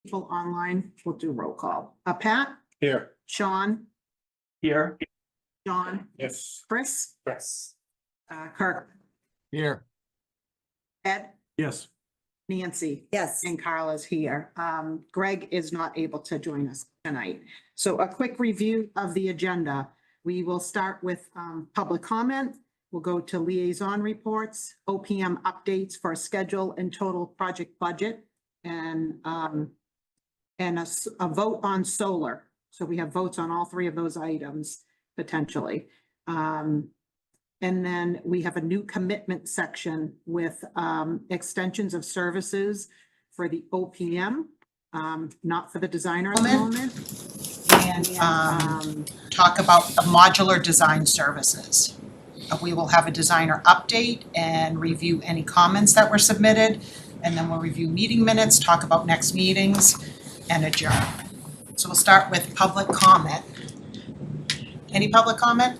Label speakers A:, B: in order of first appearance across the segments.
A: People online, we'll do roll call. Pat,
B: Here.
A: Sean,
B: Here.
A: John,
B: Yes.
A: Chris,
B: Yes.
A: Kirk,
B: Here.
A: Ed,
B: Yes.
A: Nancy,
C: Yes.
A: and Carla's here. Greg is not able to join us tonight. So a quick review of the agenda. We will start with public comment. We'll go to liaison reports, OPM updates for schedule and total project budget, and a vote on solar. So we have votes on all three of those items potentially. And then we have a new commitment section with extensions of services for the OPM, not for the designer at the moment.
C: And talk about the modular design services. We will have a designer update and review any comments that were submitted. And then we'll review meeting minutes, talk about next meetings, and adjourn. So we'll start with public comment. Any public comment?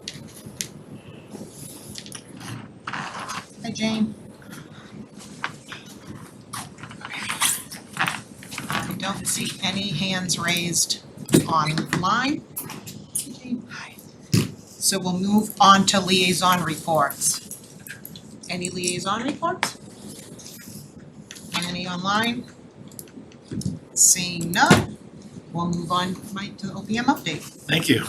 C: Hi, Jane. I don't see any hands raised online. Hi. So we'll move on to liaison reports. Any liaison reports? Any online? Seeing none, we'll move on, Mike, to the OPM update.
D: Thank you.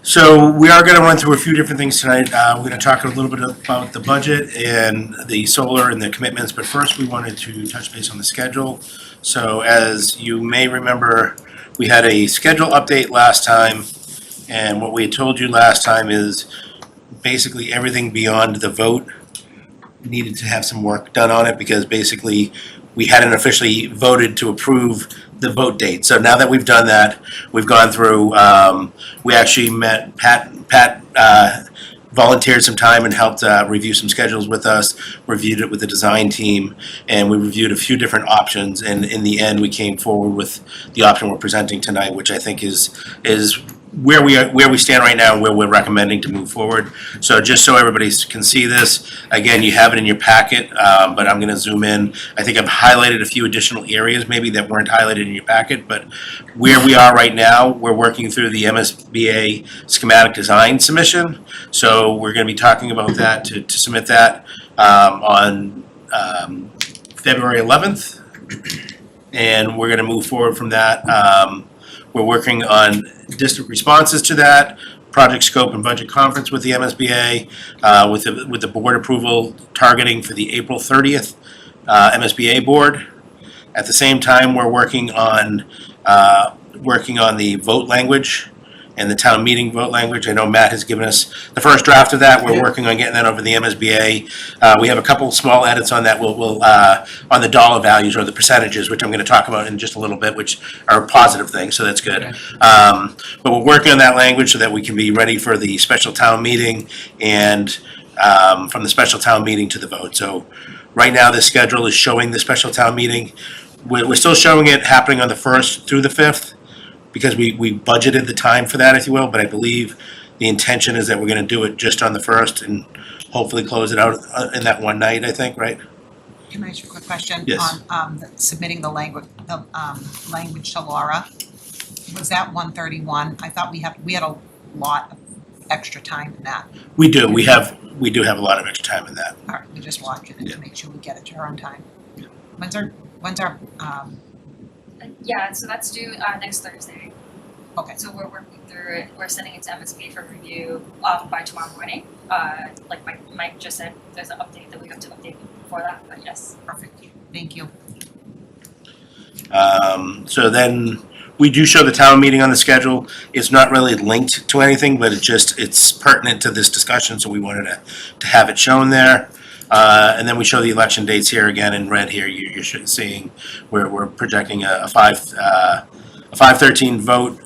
D: So we are going to run through a few different things tonight. We're going to talk a little bit about the budget and the solar and the commitments, but first we wanted to touch base on the schedule. So as you may remember, we had a schedule update last time, and what we had told you last time is basically everything beyond the vote needed to have some work done on it, because basically we hadn't officially voted to approve the vote date. So now that we've done that, we've gone through, we actually met, Pat volunteered some time and helped review some schedules with us, reviewed it with the design team, and we reviewed a few different options, and in the end we came forward with the option we're presenting tonight, which I think is where we stand right now, where we're recommending to move forward. So just so everybody can see this, again, you have it in your packet, but I'm going to zoom in. I think I've highlighted a few additional areas maybe that weren't highlighted in your packet, but where we are right now, we're working through the MSBA schematic design submission. So we're going to be talking about that to submit that on February 11th, and we're going to move forward from that. We're working on district responses to that, project scope and budget conference with the MSBA, with the board approval targeting for the April 30th MSBA board. At the same time, we're working on the vote language and the town meeting vote language. I know Matt has given us the first draft of that. We're working on getting that over the MSBA. We have a couple small edits on that. We'll on the dollar values or the percentages, which I'm going to talk about in just a little bit, which are positive things, so that's good. Okay. But we're working on that language so that we can be ready for the special town meeting, and from the special town meeting to the vote. So right now the schedule is showing the special town meeting. We're still showing it happening on the 1st through the 5th, because we budgeted the time for that, if you will, but I believe the intention is that we're going to do it just on the 1st and hopefully close it out in that one night, I think, right?
C: Can I ask you a quick question?
D: Yes.
C: On submitting the language to Laura, was that 131? I thought we had a lot of extra time in that.
D: We do. We do have a lot of extra time in that.
C: All right, we just watching it to make sure we get it to her on time. When's our
E: yeah, so that's due next Thursday.
C: okay.
E: So we're working through it. We're sending it to MSB for review by tomorrow morning. Like Mike just said, there's an update that we have to update before that, but yes.
C: Perfect. Thank you.
D: So then we do show the town meeting on the schedule. It's not really linked to anything, but it's pertinent to this discussion, so we wanted to have it shown there. And then we show the election dates here again in red here. You're seeing where we're projecting a 5/13 vote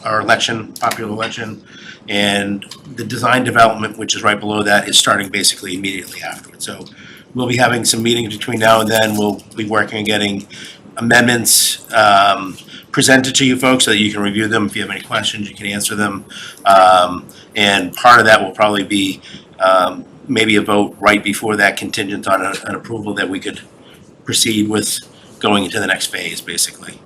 D: or election, popular election, and the design development, which is right below that, is starting basically immediately afterwards. So we'll be having some meetings between now and then. We'll be working on getting amendments presented to you folks so that you can review them. If you have any questions, you can answer them. And part of that will probably be maybe a vote right before that, contingent on an approval that we could proceed with going into the next phase, basically.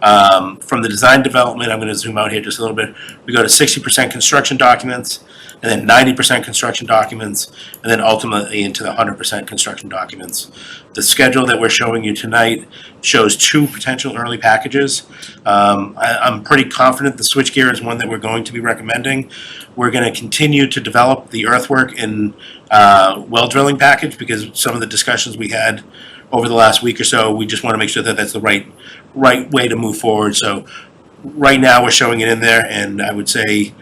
D: From the design development, I'm going to zoom out here just a little bit. We go to 60% construction documents, and then 90% construction documents, and then ultimately into the 100% construction documents. The schedule that we're showing you tonight shows 2 potential early packages. I'm pretty confident the switchgear is one that we're going to be recommending. We're going to continue to develop the earthwork and well drilling package, because some of the discussions we had over the last week or so, we just want to make sure that that's the right way to move forward. So right now we're showing it in there, and I would say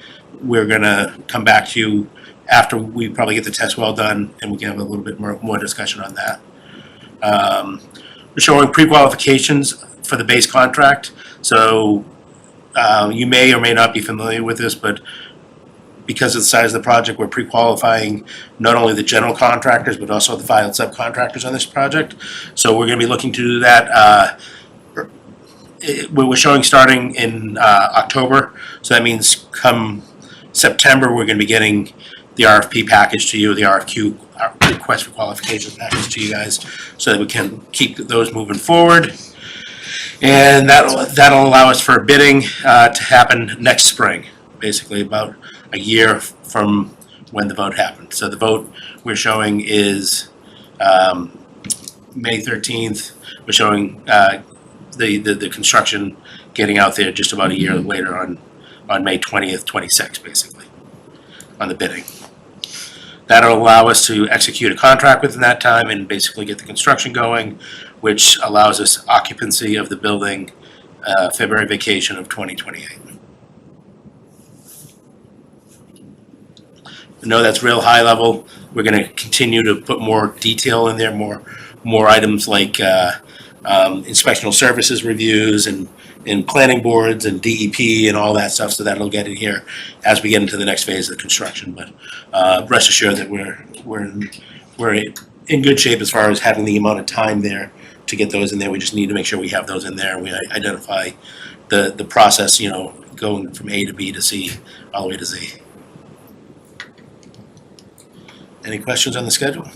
D: we're going to come back to you after we probably get the test well done, and we can have a little bit more discussion on that. We're showing pre-qualifications for the base contract. So you may or may not be familiar with this, but because of the size of the project, we're pre-qualifying not only the general contractors, but also the filed subcontractors on this project. So we're going to be looking to do that. We're showing starting in October. So that means come September, we're going to be getting the RFP package to you, the RFQ, request for qualifications package to you guys, so that we can keep those moving forward. And that'll allow us for bidding to happen next spring, basically about a year from when the vote happened. So the vote we're showing is May 13th. We're showing the construction getting out there just about a year later on May 20th, 26th, basically, on the bidding. That'll allow us to execute a contract within that time and basically get the construction going, which allows us occupancy of the building February vacation of 2028. I know that's real high level. We're going to continue to put more detail in there, more items like inspectional services reviews and planning boards and DEP and all that stuff, so that'll get in here as we get into the next phase of the construction. But rest assured that we're in good shape as far as having the amount of time there to get those in there. We just need to make sure we have those in there. We identify the process, going from A to B to C all the way to Z. Any questions on the schedule?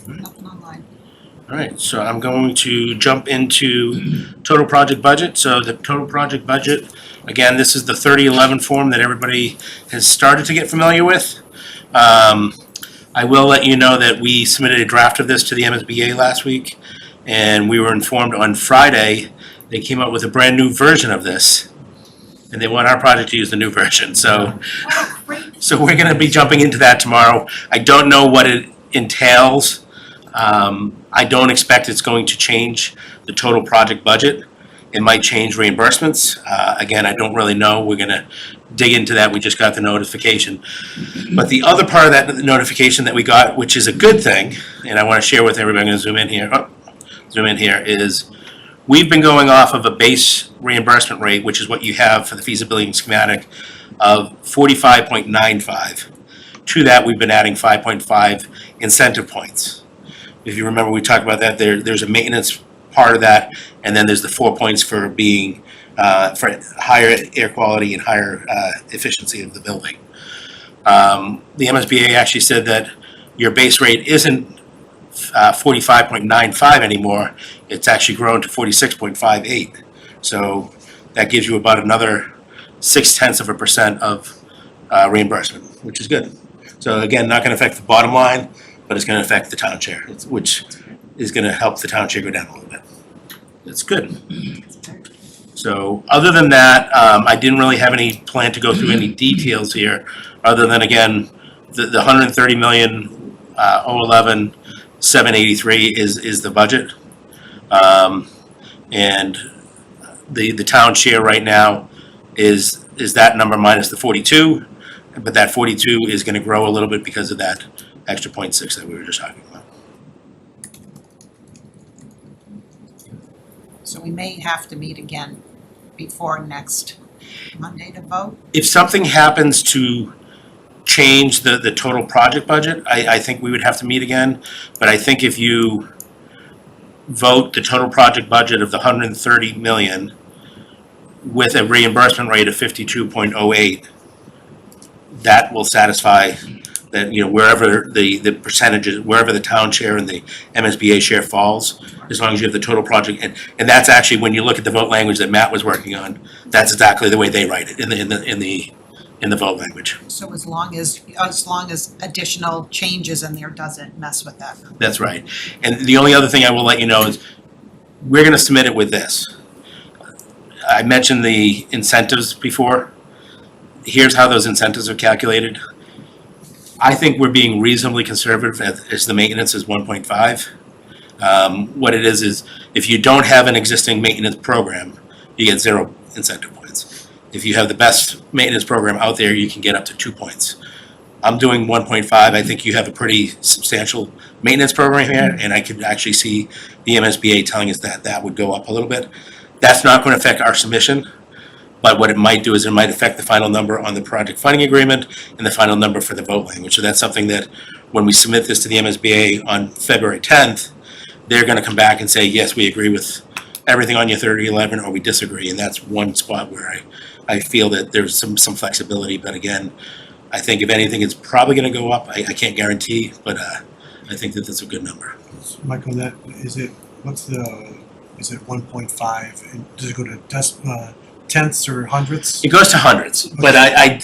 C: Nothing online.
D: All right, so I'm going to jump into total project budget. So the total project budget, again, this is the 3011 form that everybody has started to get familiar with. I will let you know that we submitted a draft of this to the MSBA last week, and we were informed on Friday they came up with a brand new version of this, and they want our project to use the new version. So we're going to be jumping into that tomorrow. I don't know what it entails. I don't expect it's going to change the total project budget. It might change reimbursements. Again, I don't really know. We're going to dig into that. We just got the notification. But the other part of that notification that we got, which is a good thing, and I want to share with everybody, I'm going to zoom in here, is we've been going off of a base reimbursement rate, which is what you have for the feasibility and schematic, of 45.95. To that, we've been adding 5.5 incentive points. If you remember, we talked about that. There's a maintenance part of that, and then there's the 4 points for being for higher air quality and higher efficiency of the building. The MSBA actually said that your base rate isn't 45.95 anymore. It's actually grown to 46.58. So that gives you about another 0.6% of reimbursement, which is good. So again, not going to affect the bottom line, but it's going to affect the town share, which is going to help the town share go down a little bit. It's good. So other than that, I didn't really have any plan to go through any details here, other than, again, the 130 million 011 783 is the budget, and the town share right now is that number minus the 42, but that 42 is going to grow a little bit because of that extra 0.6 that we were just talking about.
C: So we may have to meet again before next Monday to vote.
D: If something happens to change the total project budget, I think we would have to meet again. But I think if you vote the total project budget of the 130 million with a reimbursement rate of 52.08, that will satisfy that, wherever the percentages, wherever the town share and the MSBA share falls, as long as you have the total project, and that's actually, when you look at the vote language that Matt was working on, that's exactly the way they write it in the vote language.
C: So as long as additional changes in there doesn't mess with that.
D: That's right. And the only other thing I will let you know is, we're gonna submit it with this. I mentioned the incentives before. Here's how those incentives are calculated. I think we're being reasonably conservative as the maintenance is 1.5. What it is if you don't have an existing maintenance program, you get 0 incentive points. If you have the best maintenance program out there, you can get up to 2 points. I'm doing 1.5. I think you have a pretty substantial maintenance program here, and I could actually see the MSBA telling us that that would go up a little bit. That's not going to affect our submission, but what it might do is it might affect the final number on the project funding agreement and the final number for the vote language. So that's something that when we submit this to the MSBA on February 10th, they're going to come back and say, yes, we agree with everything on your 3011, or we disagree. And that's one spot where I feel that there's some flexibility. But again, I think if anything, it's probably going to go up. I can't guarantee, but I think that that's a good number.
F: Michael, is it 1.5, and does it go to tenths or hundredths?
D: It goes to hundreds, but I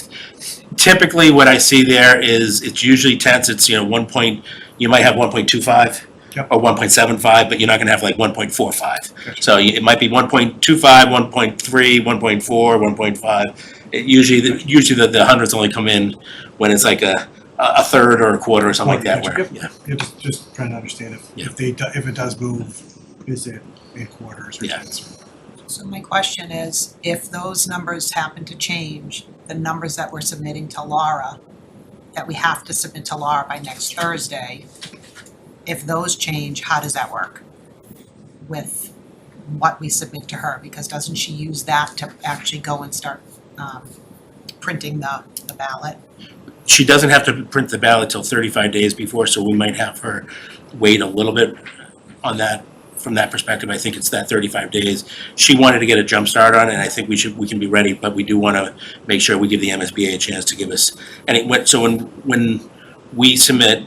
D: typically what I see there is it's usually tenths. It's you might have 1.25
F: Yep.
D: or 1.75, but you're not going to have like 1.45.
F: Gotcha.
D: So it might be 1.25, 1.3, 1.4, 1.5. Usually the hundreds only come in when it's like a third or a quarter or something like that.
F: Gotcha.
D: Where,
F: Yep. Yeah, just trying to understand if it does move, is it in quarters or
D: Yeah.
F: tenths?
C: So my question is, if those numbers happen to change, the numbers that we're submitting to Laura, that we have to submit to Laura by next Thursday, if those change, how does that work with what we submit to her? Because doesn't she use that to actually go and start printing the ballot?
D: she doesn't have to print the ballot till 35 days before, so we might have her wait a little bit on that. From that perspective, I think it's that 35 days. She wanted to get a jump start on it, and I think we can be ready, but we do want to make sure we give the MSBA a chance to give us. So when we submit,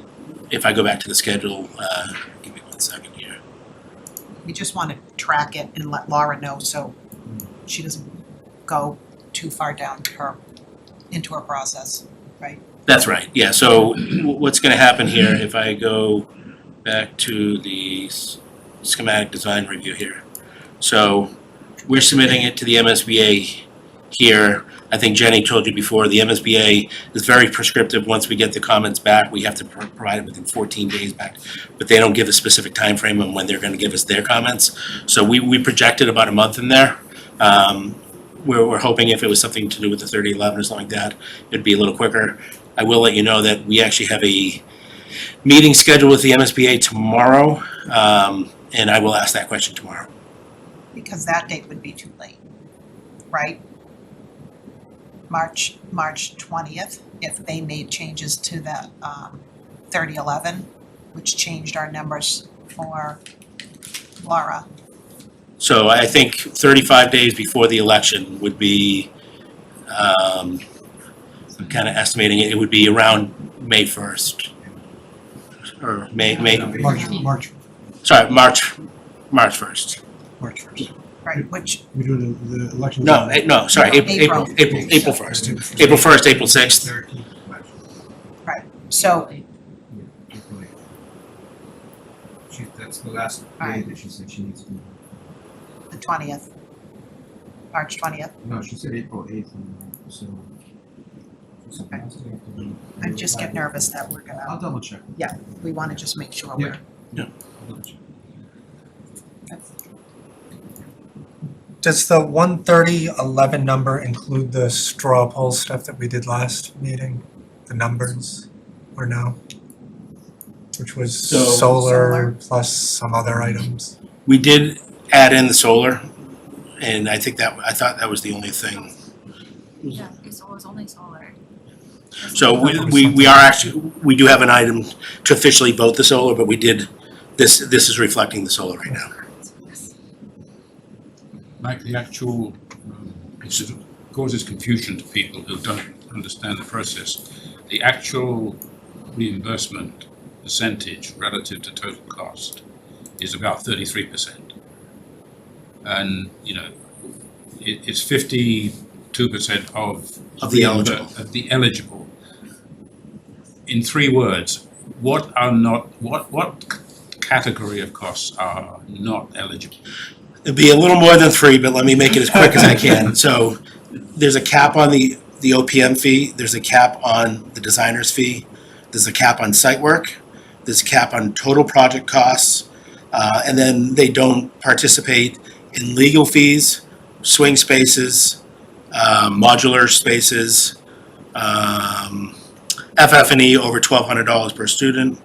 D: if I go back to the schedule, give me 1 second here.
C: We just want to track it and let Laura know so she doesn't go too far down into her process, right?
D: That's right, yeah. So what's going to happen here, if I go back to the schematic design review here. So we're submitting it to the MSBA here. I think Jenny told you before, the MSBA is very prescriptive. Once we get the comments back, we have to provide it within 14 days back. But they don't give a specific time frame on when they're going to give us their comments. So we projected about a month in there. We're hoping if it was something to do with the 3011 or something like that, it'd be a little quicker. I will let you know that we actually have a meeting scheduled with the MSBA tomorrow, and I will ask that question tomorrow.
C: Because that date would be too late, right? March 20th, if they made changes to the 3011, which changed our numbers for Laura.
D: So I think 35 days before the election would be, I'm kind of estimating it would be around May 1st. Or
F: March
D: March 1st.
F: 1st.
C: Right, which,
F: We do the election.
D: No, sorry, April 1st. April 1st, April 6th.
C: right, so,
B: That's the last
C: Alright.
B: day that she said she needs to.
C: the 20th, March 20th.
B: No, she said April 8th, so.
C: Okay. I just get nervous that we're
B: I'll
C: gonna,
B: double check.
C: we wanna just make sure
B: Yeah.
C: we're,
B: I'll double check.
G: Does the 13011 number include the straw poll stuff that we did last meeting? The numbers, or no? Which was
D: Solar.
G: solar plus some other items.
D: We did add in the solar, and I thought that was the only thing.
E: Yeah, it was only solar.
D: So we are actually, we do have an item to officially vote the solar, but we did, this is reflecting the solar right now.
H: Like the actual, causes confusion to people who don't understand the process. The actual reimbursement percentage relative to total cost is about 33%. And, you know, it's 52%
D: Of the eligible.
H: Of the eligible. In 3 words, what category of costs are not eligible?
D: It'd be a little more than 3, but let me make it as quick as I can. So there's a cap on the OPM fee, there's a cap on the designer's fee, there's a cap on site work, there's a cap on total project costs, and then they don't participate in legal fees, swing spaces, modular spaces, FF&E over $1,200 per student,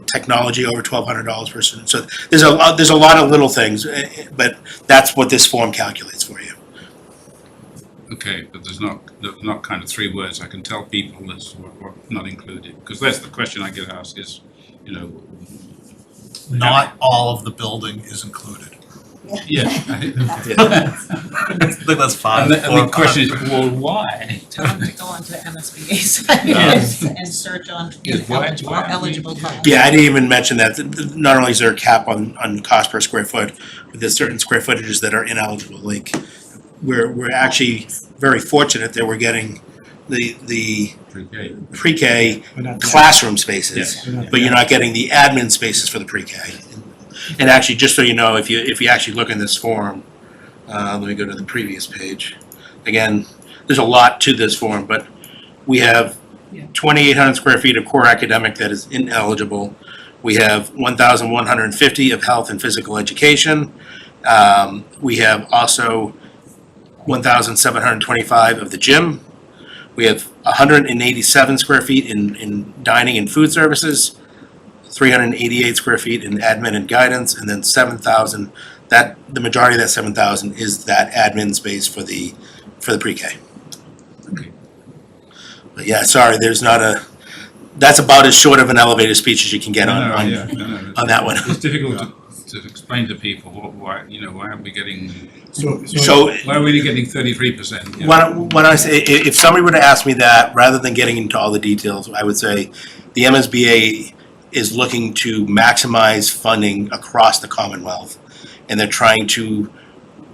D: technology over $1,200 per student. So there's a lot of little things, but that's what this form calculates for you.
H: Okay, but there's not kind of 3 words I can tell people as what not included, because that's the question I get asked is, you know.
I: Not all of the building is included.
H: Yeah.
I: I think that's
H: And the question is, well, why?
C: Tell them to go onto the MSBA site and search on
H: why-
C: eligible costs.
D: Yeah, I didn't even mention that. Not only is there a cap on cost per square foot, but there's certain square footages that are ineligible. Like, we're actually very fortunate that we're getting the
H: Okay.
D: pre-K
F: But not the-
D: classroom spaces,
F: but not
D: but you're
F: the-
D: not getting the admin spaces for the pre-K. And actually, just so you know, if you actually look in this form, let me go to the previous page. Again, there's a lot to this form, but we have 2,800 square feet of core academic that is ineligible. We have 1,150 of health and physical education. We have also 1,725 of the gym. We have 187 square feet in dining and food services, 388 square feet in admin and guidance, and then 7,000. That the majority of that 7,000 is that admin space for the pre-K.
H: Okay.
D: But yeah, sorry, there's not a. That's about as short of an elevator speech as you can get on on that one.
H: It's difficult to explain to people why aren't we getting,
D: So
H: why are we getting 33%?
D: when I say, if somebody were to ask me that, rather than getting into all the details, I would say the MSBA is looking to maximize funding across the Commonwealth, and they're trying to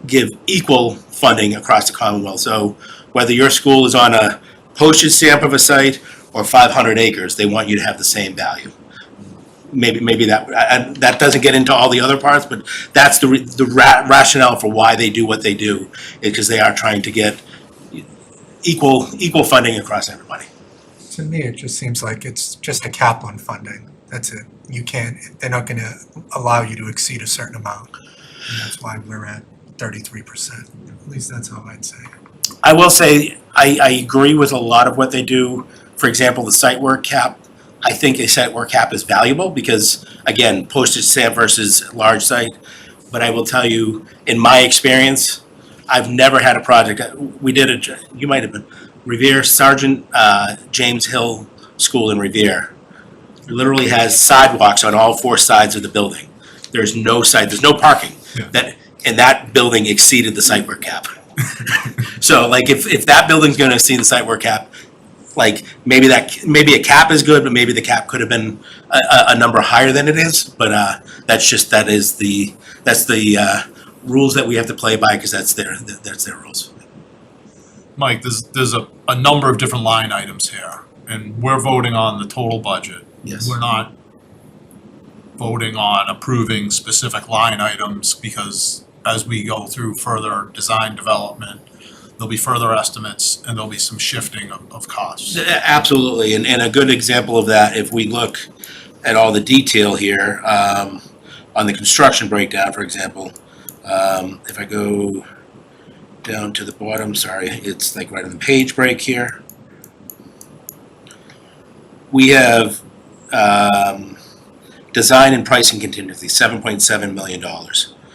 D: give equal funding across the Commonwealth. So whether your school is on a postage stamp of a site or 500 acres, they want you to have the same value. Maybe that doesn't get into all the other parts, but that's the rationale for why they do what they do, is because they are trying to get equal funding across everybody.
G: To me, it just seems like it's just a cap on funding. That's it. They're not gonna allow you to exceed a certain amount. And that's why we're at 33%. At least that's how I'd say.
D: I will say, I agree with a lot of what they do. For example, the site work cap, I think a site work cap is valuable because, again, postage stamp versus large site. But I will tell you, in my experience, I've never had a project, you might have been, Revere, Sergeant James Hill School in Revere literally has sidewalks on all 4 sides of the building. There's no parking.
I: Yeah.
D: And that building exceeded the site work cap. So like if that building's gonna exceed the site work cap, like maybe a cap is good, but maybe the cap could have been a number higher than it is. But that's the rules that we have to play by, because that's their rules.
I: Mike, there's a number of different line items here, and we're voting on the total budget.
D: Yes.
I: We're not voting on approving specific line items, because as we go through further design development, there'll be further estimates and there'll be some shifting of costs.
D: Absolutely, and a good example of that, if we look at all the detail here, on the construction breakdown, for example, if I go down to the bottom, sorry, it's like right on the page break here. We have design and pricing contingency, $7.7 million.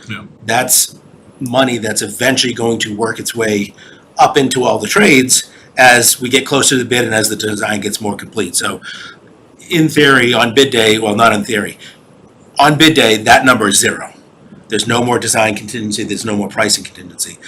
I: Yeah.
D: That's money that's eventually going to work its way up into all the trades as we get closer to the bid and as the design gets more complete. So in theory, on bid day, well, not in theory, on bid day, that number is 0. There's no more design contingency, there's no more pricing contingency.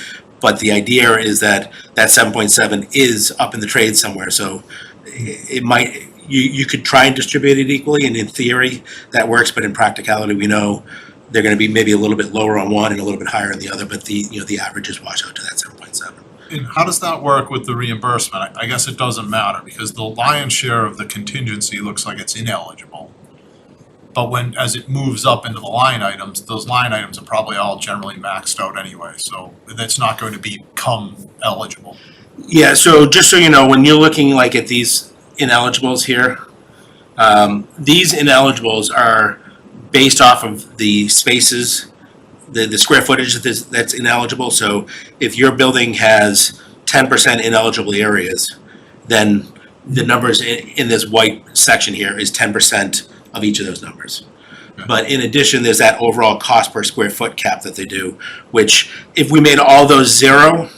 D: But the idea is that 7.7 is up in the trade somewhere, so it might, you could try and distribute it equally, and in theory, that works, but in practicality, we know they're gonna be maybe a little bit lower on one and a little bit higher on the other, but the averages wash out to that 7.7.
I: And how does that work with the reimbursement? I guess it doesn't matter, because the lion's share of the contingency looks like it's ineligible. But as it moves up into the line items, those line items are probably all generally maxed out anyway, so that's not going to become eligible.
D: Yeah, so just so you know, when you're looking like at these ineligibles here, these ineligibles are based off of the spaces, the square footage that's ineligible. So if your building has 10% ineligible areas, then the numbers in this white section here is 10% of each of those numbers.
I: Okay.
D: But in addition, there's that overall cost per square foot cap that they do, which if we made all those zero,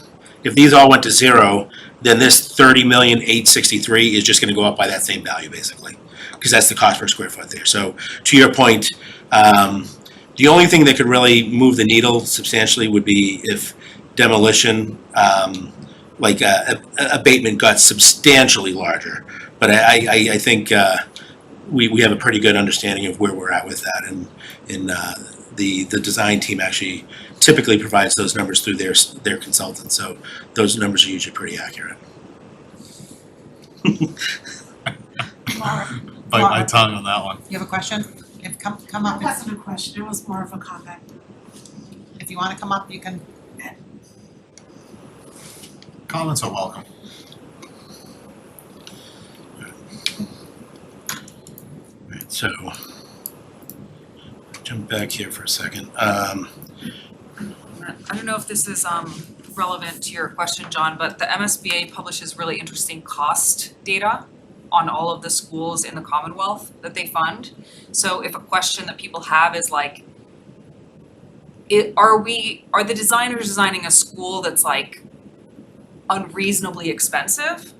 D: if these all went to zero, then this 30,863,000 is just gonna go up by that same value basically, because that's the cost per square foot there. So to your point, the only thing that could really move the needle substantially would be if demolition, abatement got substantially larger. But I think we have a pretty good understanding of where we're at with that, and the design team actually typically provides those numbers through their consultants, so those numbers are usually pretty accurate.
I: Bite my tongue on that one.
C: You have a question? If come up,
J: It wasn't a question, it was more of a comment.
C: if you wanna come up, you can.
I: Comments are welcome.
D: Right, so jump back here for a second.
K: I don't know if this is relevant to your question, John, but the MSBA publishes really interesting cost data on all of the schools in the Commonwealth that they fund. So if a question that people have is like, are the designers designing a school that's like unreasonably expensive?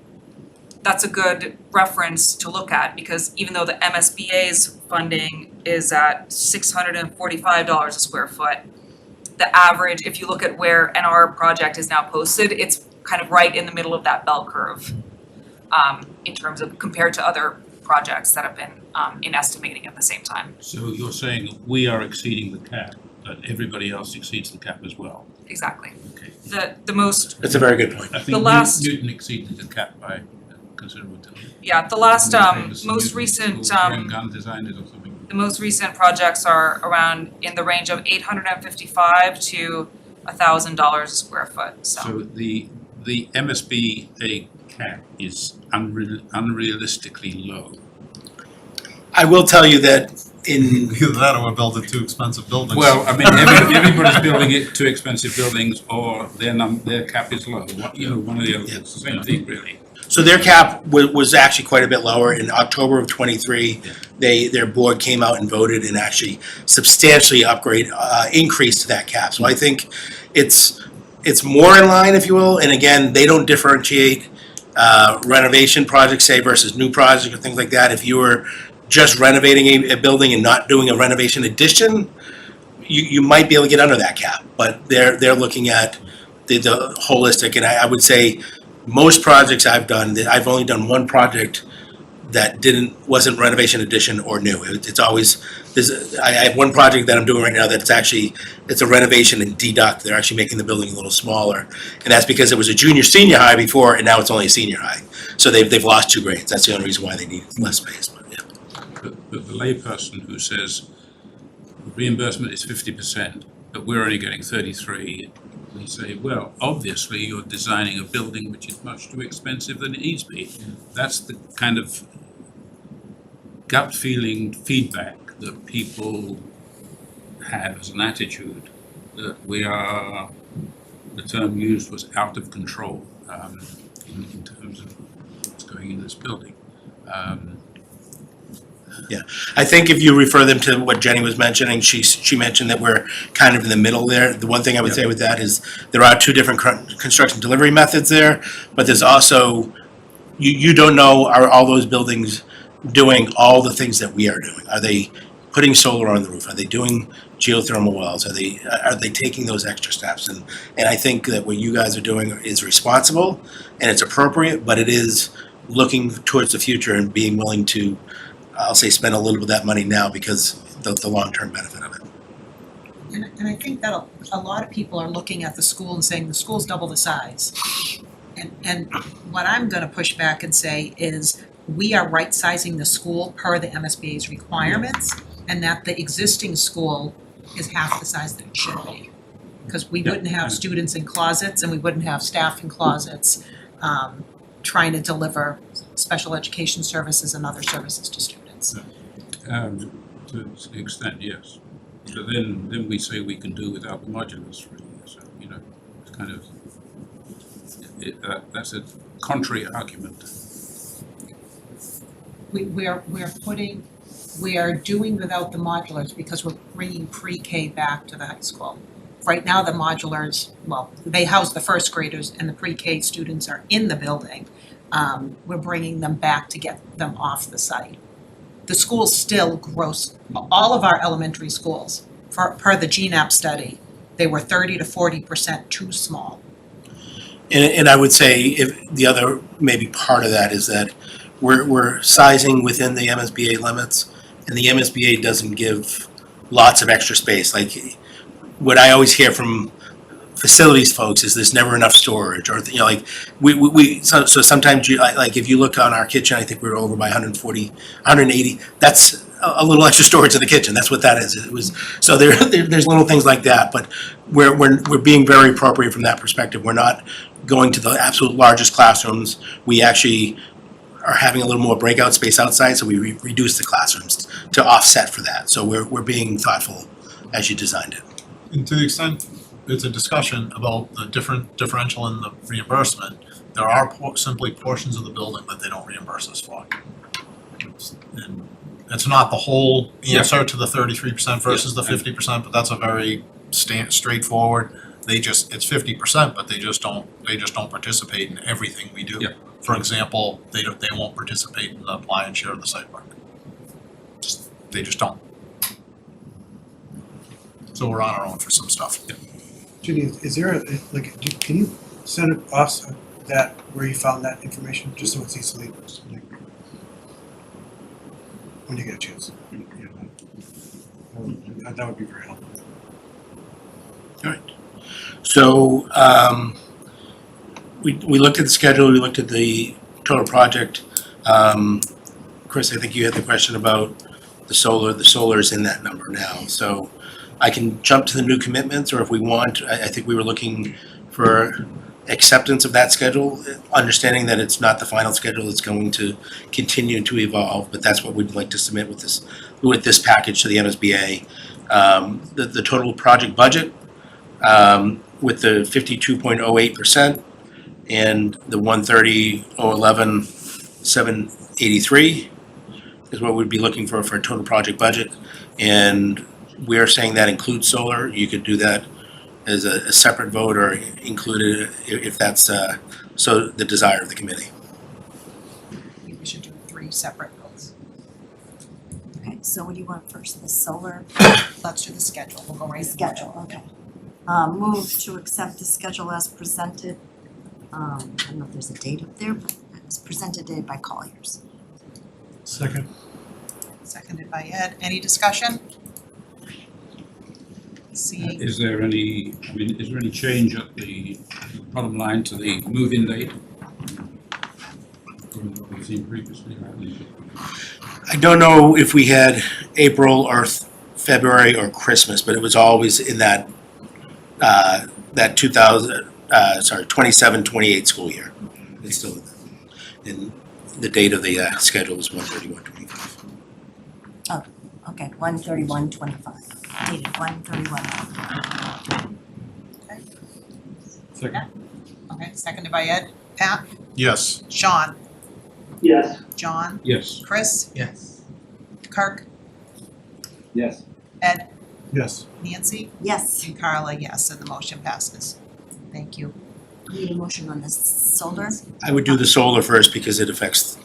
K: That's a good reference to look at, because even though the MSBA's funding is at $645 a square foot, the average, if you look at where NR project is now posted, it's kind of right in the middle of that bell curve, in terms of compared to other projects that have been in estimating at the same time.
H: So you're saying we are exceeding the cap, but everybody else exceeds the cap as well?
K: Exactly.
H: Okay.
K: The most,
D: That's a very good point.
H: I think Newton exceeded the cap by considerable time.
K: yeah, the last most
H: Newton
K: recent
H: School, Gun designed it or something.
K: the most recent projects are around in the range of $855 to $1,000 a square foot, so.
H: So the MSBA cap is unrealistically low.
D: I will tell you that in
I: Either that or we're building too expensive buildings.
H: Well, I mean, everybody's building it too expensive buildings, or their cap is low. One or the other. It's the same thing, really.
D: So their cap was actually quite a bit lower. In October of '23, their board came out and voted and actually substantially increased that cap. So I think it's more in line, if you will. And again, they don't differentiate renovation projects, say, versus new projects or things like that. If you were just renovating a building and not doing a renovation addition, you might be able to get under that cap. But they're looking at the holistic, and I would say most projects I've done, I've only done one project that wasn't renovation addition or new. It's always, I have one project that I'm doing right now that's it's a renovation and deduct. They're actually making the building a little smaller. And that's because it was a junior senior high before, and now it's only a senior high. So they've lost 2 grades. That's the only reason why they need less space, but yeah.
H: But the layperson who says reimbursement is 50%, but we're only getting 33%, we say, well, obviously you're designing a building which is much too expensive than it needs to be. That's the kind of gut feeling feedback that people have as an attitude, that the term used was out of control in terms of what's going in this building.
D: Yeah, I think if you refer them to what Jenny was mentioning, she mentioned that we're kind of in the middle there. The one thing I would say with that is there are 2 different construction delivery methods there, but there's also, you don't know, are all those buildings doing all the things that we are doing? Are they putting solar on the roof? Are they doing geothermal wells? Are they taking those extra steps? And I think that what you guys are doing is responsible and it's appropriate, but it is looking towards the future and being willing to, I'll say, spend a little bit of that money now because the long-term benefit of it.
C: And I think that a lot of people are looking at the school and saying the school's double the size. And what I'm gonna push back and say is we are right-sizing the school per the MSBA's requirements, and that the existing school is half the size that it should be. Because we wouldn't have students in closets and we wouldn't have staff in closets, trying to deliver special education services and other services to students.
H: To an extent, yes. So then we say we can do without the modulars really, so, you know, it's kind of, that's a contrary argument.
C: We are doing without the modulars because we're bringing pre-K back to the high school. Right now, the modulars, well, they house the first graders and the pre-K students are in the building. We're bringing them back to get them off the site. The schools still gross, all of our elementary schools, per the GNAP study, they were 30 to 40% too small.
D: And I would say if the other maybe part of that is that we're sizing within the MSBA limits, and the MSBA doesn't give lots of extra space. Like what I always hear from facilities folks is there's never enough storage, or you know, like so sometimes you like if you look on our kitchen, I think we were over by 140, 180. That's a little extra storage in the kitchen. That's what that is. It was so there's little things like that, but we're being very appropriate from that perspective. We're not going to the absolute largest classrooms. We actually are having a little more breakout space outside, so we reduce the classrooms to offset for that. So we're being thoughtful as you designed it.
I: And to the extent it's a discussion about the differential in the reimbursement, there are simply portions of the building that they don't reimburse us for. And it's not the whole answer to the 33% versus the 50%, but that's a very straightforward. It's 50%, but they just don't participate in everything we do.
H: Yeah.
I: For example, they won't participate in the lion's share of the site work. They just don't. So we're on our own for some stuff.
F: Judy, is there can you send us that, where you found that information, just so it's easily, like, when you get a chance? That would be very helpful.
D: All right. So we looked at the schedule. We looked at the total project. Chris, I think you had the question about the solar. The solar is in that number now. So I can jump to the new commitments, or if we want, I think we were looking for acceptance of that schedule, understanding that it's not the final schedule. It's going to continue to evolve, but that's what we'd like to submit with this package to the MSBA. The total project budget with the 52.08% and the 130,011,783 is what we'd be looking for a total project budget. And we are saying that includes solar. You could do that as a separate vote or include it if that's so the desire of the committee.
C: I think we should do 3 separate votes.
L: Okay, so what do you want first, the solar
C: Let's do the schedule. We'll go right into it.
L: schedule, okay. Move to accept the schedule as presented. I don't know if there's a date up there, but it's presented today by Colliers.
F: Second.
C: Seconded by Ed. Any discussion? Seeing,
H: Is there any change at the bottom line to the move-in date? From what we've seen previously?
D: I don't know if we had April or February or Christmas, but it was always in that 27-28 school year. It's still in the date of the schedule is 1/31/25.
L: Oh, okay, 1/31/25, dated 1/31/25.
F: Second.
C: okay, seconded by Ed. Pat?
I: Yes.
C: Sean?
M: Yes.
C: John?
H: Yes.
C: Chris?
G: Yes.
C: Kirk?
M: Yes.
C: Ed?
F: Yes.
C: Nancy?
L: Yes,
C: And Carla, yes, and the motion passes. Thank you.
L: need a motion on this solar.
D: I would do the solar first because it affects.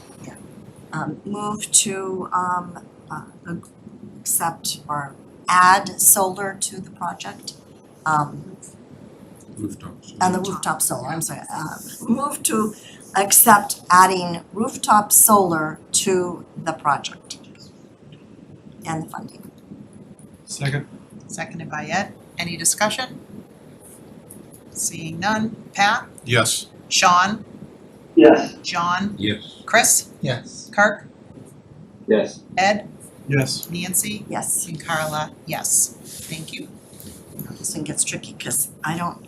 L: Move to accept or add solar to the project.
H: Rooftops.
L: And the rooftop solar, I'm sorry. Move to accept adding rooftop solar to the project and the funding.
F: Second.
C: Seconded by Ed. Any discussion? Seeing none. Pat?
I: Yes.
C: Sean?
M: Yes.
C: John?
H: Yes.
C: Chris?
G: Yes.
C: Kirk?
M: Yes.
C: Ed?
F: Yes.
C: Nancy?
L: Yes,
C: And Carla, yes. Thank you.
L: this one gets tricky because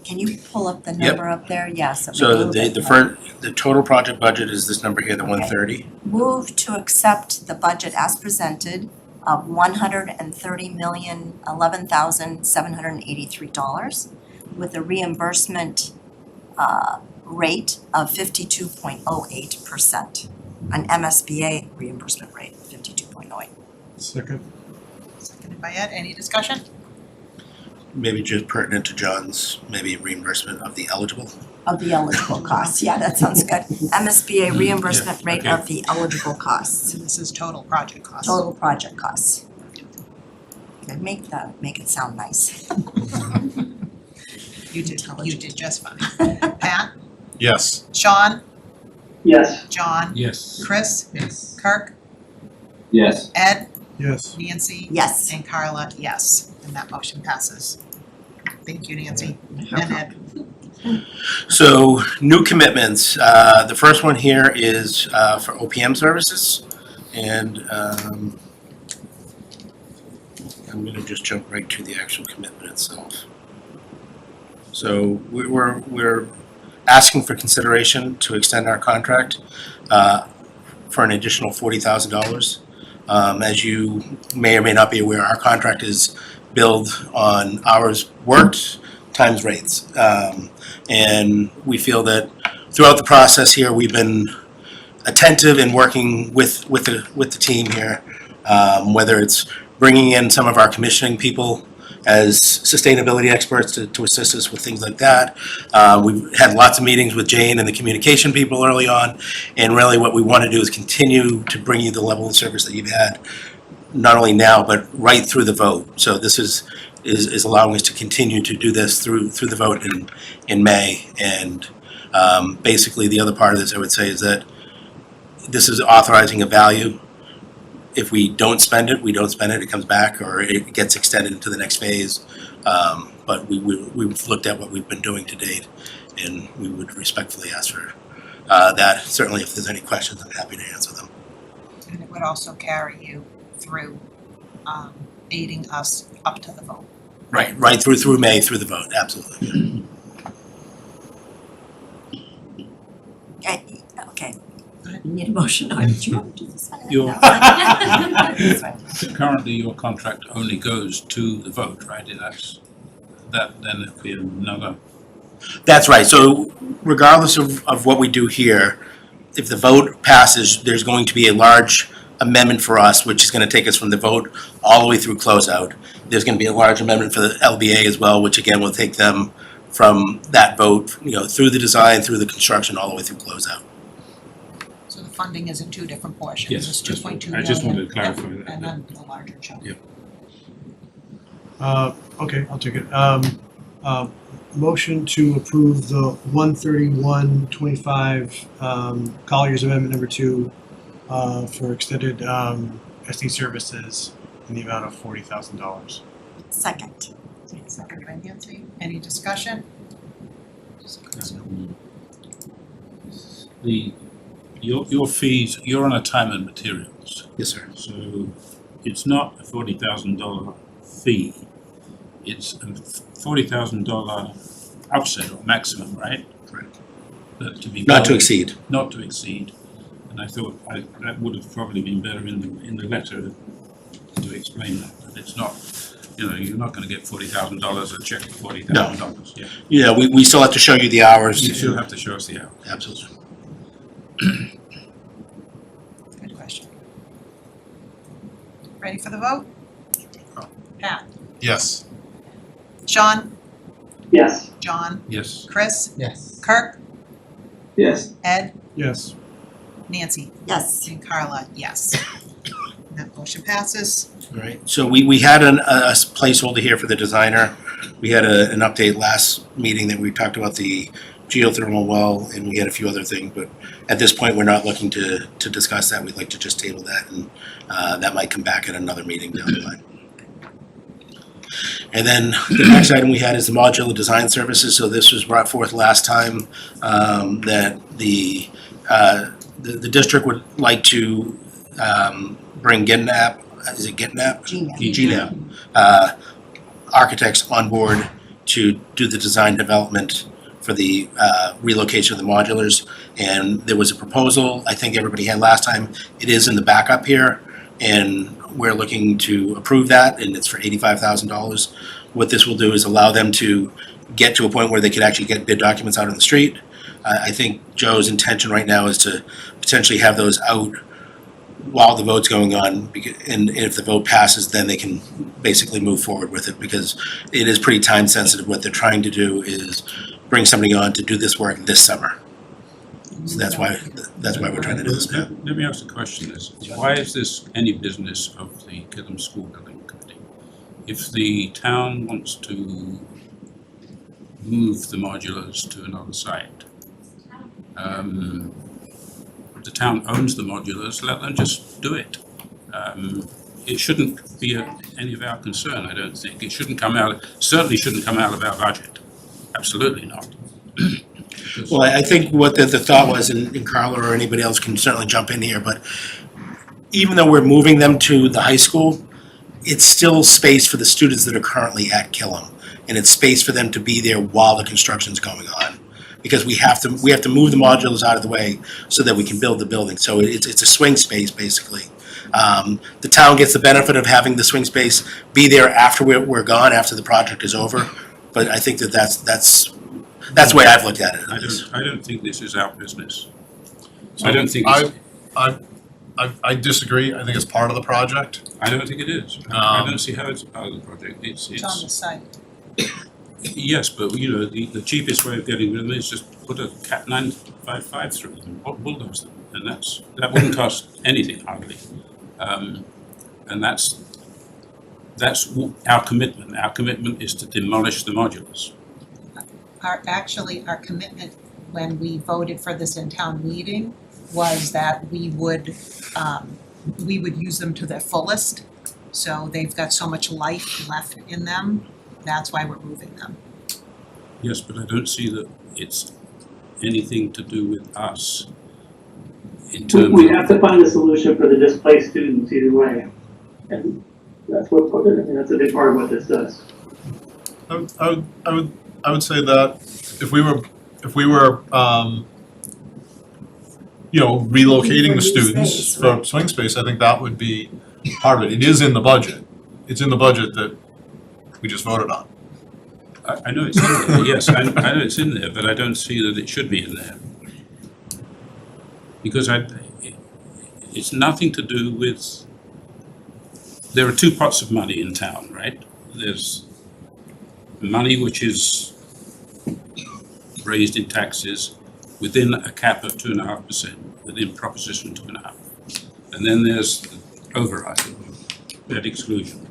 L: can you pull up the number up there? Yes. it may be a
D: So
L: little
D: the
L: bit more.
D: the total project budget is this number here, the 130.
L: Move to accept the budget as presented of $130,011,783 with a reimbursement rate of 52.08%, an MSBA reimbursement rate of 52.08.
F: Second.
C: Seconded by Ed. Any discussion?
D: Maybe just pertinent to John's, maybe reimbursement of the eligible.
L: Of the eligible costs, yeah, that sounds good. MSBA reimbursement rate
H: okay.
L: of the eligible costs,
C: So this is total project cost.
L: total project costs. Okay, make it sound nice.
C: You did just fine. Pat?
I: Yes.
C: Sean?
M: Yes.
C: John?
H: Yes.
C: Chris?
G: Yes.
C: Kirk?
M: Yes.
C: Ed?
F: Yes.
C: Nancy?
L: Yes.
C: And Carla, yes. And that motion passes. Thank you, Nancy. And Ed.
D: So new commitments, the first one here is for OPM services. And I'm gonna just jump right to the actual commitment itself. So we're asking for consideration to extend our contract for an additional $40,000. As you may or may not be aware, our contract is billed on hours worked times rates. And we feel that throughout the process here, we've been attentive in working with the team here, whether it's bringing in some of our commissioning people as sustainability experts to assist us with things like that. We've had lots of meetings with Jane and the communication people early on, and really what we want to do is continue to bring you the level of service that you've had, not only now, but right through the vote. So this is allowing us to continue to do this through the vote in May. And basically the other part of this, I would say, is that this is authorizing a value. If we don't spend it, it comes back, or it gets extended into the next phase. But we've looked at what we've been doing to date, and we would respectfully ask for that. Certainly, if there's any questions, I'm happy to answer them.
C: And it would also carry you through aiding us up to the vote.
D: Right through May, through the vote, absolutely.
L: Okay. You need a motion, do you want to do this one?
H: Your-
L: No. That's fine.
H: Currently, your contract only goes to the vote, right? Then it'd be another.
D: That's right. So regardless of what we do here, if the vote passes, there's going to be a large amendment for us, which is going to take us from the vote all the way through closeout. There's going to be a large amendment for the LBA as well, which again will take them from that vote, through the design, through the construction, all the way through closeout.
C: So the funding is in two different portions.
H: Yes,
C: It's
H: that's
C: 2.2
H: right.
C: million.
H: I just wanted to clarify that.
C: And then the larger chunk.
H: Yep.
F: Okay, I'll take it. Motion to approve the 131.25 Collier's Amendment Number 2 for extended SD services in the amount of $40,000.
L: Second.
C: Second by Nancy. Any discussion?
H: Your fees, you're on a time and materials.
D: Yes, sir.
H: So it's not a $40,000 fee. It's a $40,000 outset or maximum, right?
D: Correct.
H: That to be
D: Not to
H: billed,
D: exceed.
H: not to exceed. And I thought that would have probably been better in the letter to explain that. But it's not, you're not going to get $40,000 a check for $40,000. Yeah.
D: Yeah, we still have to show you the hours.
H: You still have to show us the hours.
D: Absolutely.
C: Good question. Ready for the vote? Pat?
I: Yes.
C: Sean?
M: Yes.
C: John?
H: Yes.
C: Chris?
G: Yes.
C: Kirk?
M: Yes.
C: Ed?
F: Yes.
C: Nancy?
L: Yes.
C: And Carla, yes. And that motion passes.
D: All right. So we had a placeholder here for the designer. We had an update last meeting that we talked about the geothermal well, and we had a few other things, but at this point, we're not looking to discuss that. We'd like to just table that, and that might come back at another meeting down the line. And then the next item we had is the modular design services. So this was brought forth last time, that the district would like to bring GNAP, is it GNAP? GNAP, architects on board to do the design development for the relocation of the modulars. And there was a proposal I think everybody had last time. It is in the backup here, and we're looking to approve that, and it's for $85,000. What this will do is allow them to get to a point where they could actually get bid documents out on the street. I think Joe's intention right now is to potentially have those out while the vote's going on, and if the vote passes, then they can basically move forward with it, because it is pretty time sensitive. What they're trying to do is bring somebody on to do this work this summer. So that's why we're trying to do this now.
H: Let me ask the question is, why is this any business of the Killam School Building Committee? If the town wants to move the modulars to another site, the town owns the modulars, let them just do it. It shouldn't be any of our concern, I don't think. It shouldn't come out, certainly shouldn't come out of our budget. Absolutely not.
D: Well, I think what the thought was, and Carla or anybody else can certainly jump in here, but even though we're moving them to the high school, it's still space for the students that are currently at Killam, and it's space for them to be there while the construction's going on. Because we have to move the modulars out of the way so that we can build the building. So it's a swing space, basically. The town gets the benefit of having the swing space be there after we're gone, after the project is over. But I think that's the way I've looked at it.
H: I don't think this is our business. I don't think
I: I disagree. I think it's part of the project.
H: I don't think it is. I don't see how it's part of the project. It's
C: It's on the site.
H: Yes, but you know, the cheapest way of getting rid of them is just put a Cat 955 through them, bulldoze them, and that wouldn't cost anything hardly. And that's our commitment. Our commitment is to demolish the modulars.
C: Our commitment when we voted for this in town meeting was that we would use them to their fullest. So they've got so much life left in them. That's why we're moving them.
H: Yes, but I don't see that it's anything to do with us in terms
M: We have to find a solution for the displaced students either way. And that's that's a big part of what this does.
I: I would say that if we were relocating the students for swing space, I think that would be part of it. It is in the budget. It's in the budget that we just voted on.
H: I know it's in there, yes, I know it's in there, but I don't see that it should be in there. Because it's nothing to do with, there are two pots of money in town, right? There's money which is raised in taxes within a cap of 2.5%, within Proposition 2.5. And then there's the override, debt exclusion,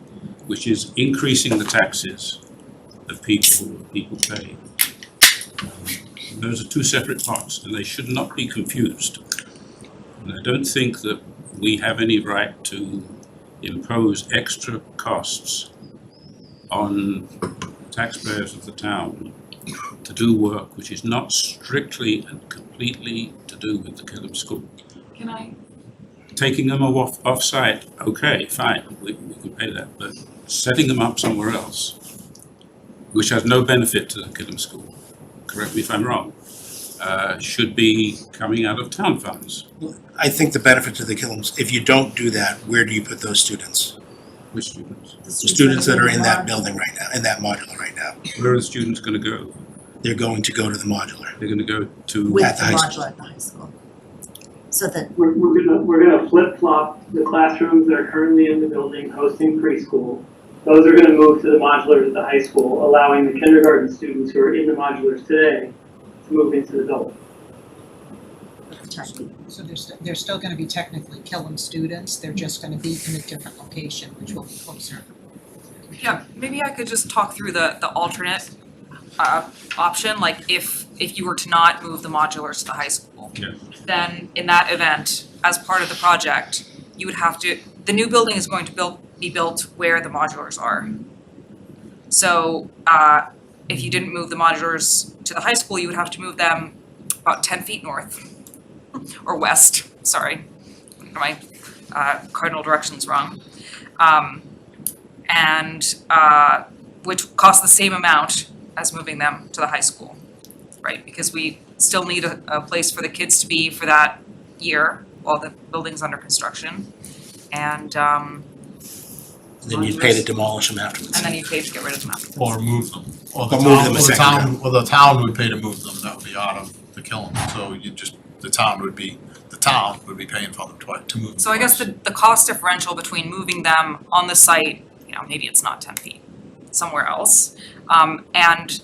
H: which is increasing the taxes that people pay. Those are two separate pots, and they should not be confused. And I don't think that we have any right to impose extra costs on taxpayers of the town to do work which is not strictly and completely to do with the Killam School.
K: Can I?
H: Taking them off-site, okay, fine, we can pay that, but setting them up somewhere else, which has no benefit to the Killam School, correct me if I'm wrong, should be coming out of town funds.
D: I think the benefit to the Killams, if you don't do that, where do you put those students?
H: Which students?
D: The students that are in that building right now, in that modular right now.
H: Where are the students going to go?
D: They're going to go to the modular.
H: They're going to go to
L: With
D: At the
L: the
D: high school.
L: modular at the high school. So that,
M: We're gonna flip flop the classrooms that are currently in the building hosting preschool. Those are gonna move to the modulars at the high school, allowing the kindergarten students who are in the modulars today to move into the building.
C: So they're still gonna be technically Killam students, they're just gonna be in a different location, which will be closer.
K: Yeah, maybe I could just talk through the alternate option, like if if you were to not move the modulars to the high school.
H: Yeah.
K: Then in that event, as part of the project, you would have to, the new building is going to be built where the modulars are. So if you didn't move the modulars to the high school, you would have to move them about 10 feet north or west, sorry. My cardinal direction's wrong. Which costs the same amount as moving them to the high school, right? Because we still need a place for the kids to be for that year while the building's under construction. And
D: Then you'd pay to demolish them afterwards.
K: and then you pay to get rid of them afterwards.
I: Or move them. Or the
D: Or move them
I: town,
D: a
I: or the
D: second
I: town, or the town would pay to move them, that would be out of the Killam. So you just, the town would be paying for them twice, to move them.
K: So I guess
I: twice.
K: the cost differential between moving them on the site, you know, maybe it's not 10 feet, somewhere else. And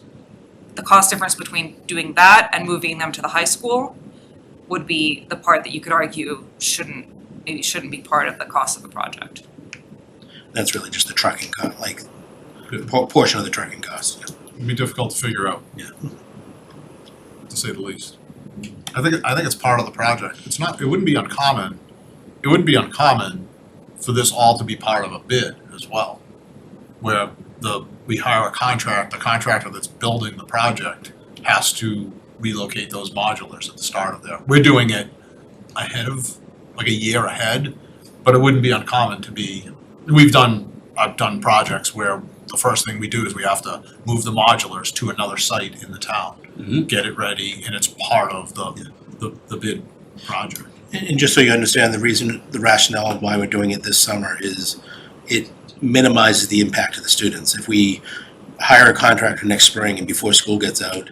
K: the cost difference between doing that and moving them to the high school would be the part that you could argue maybe shouldn't be part of the cost of the project.
D: That's really just the trucking cost, like,
I: Good.
D: portion of the trucking cost.
I: It'd be difficult to figure out.
D: Yeah.
I: To say the least. I think it's part of the project. It wouldn't be uncommon for this all to be part of a bid as well. Where we hire the contractor that's building the project has to relocate those modulars at the start of there. We're doing it like a year ahead, but it wouldn't be uncommon to be, I've done projects where the first thing we do is we have to move the modulars to another site in the town, get it ready, and it's part of the bid project.
D: And just so you understand, the rationale of why we're doing it this summer is it minimizes the impact of the students. If we hire a contractor next spring and before school gets out,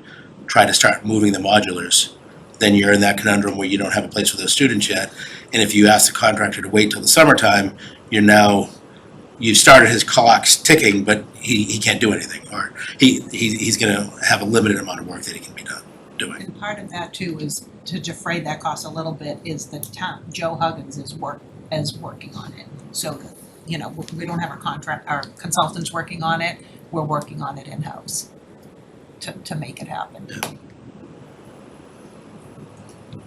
D: try to start moving the modulars, then you're in that conundrum where you don't have a place for those students yet. And if you ask the contractor to wait till the summertime, you've started his clocks ticking, but he can't do anything, or he's gonna have a limited amount of work that he can be doing.
C: And part of that too is to defray that cost a little bit is the town, Joe Huggins is working on it. So, you know, we don't have our consultants working on it, we're working on it in-house to make it happen.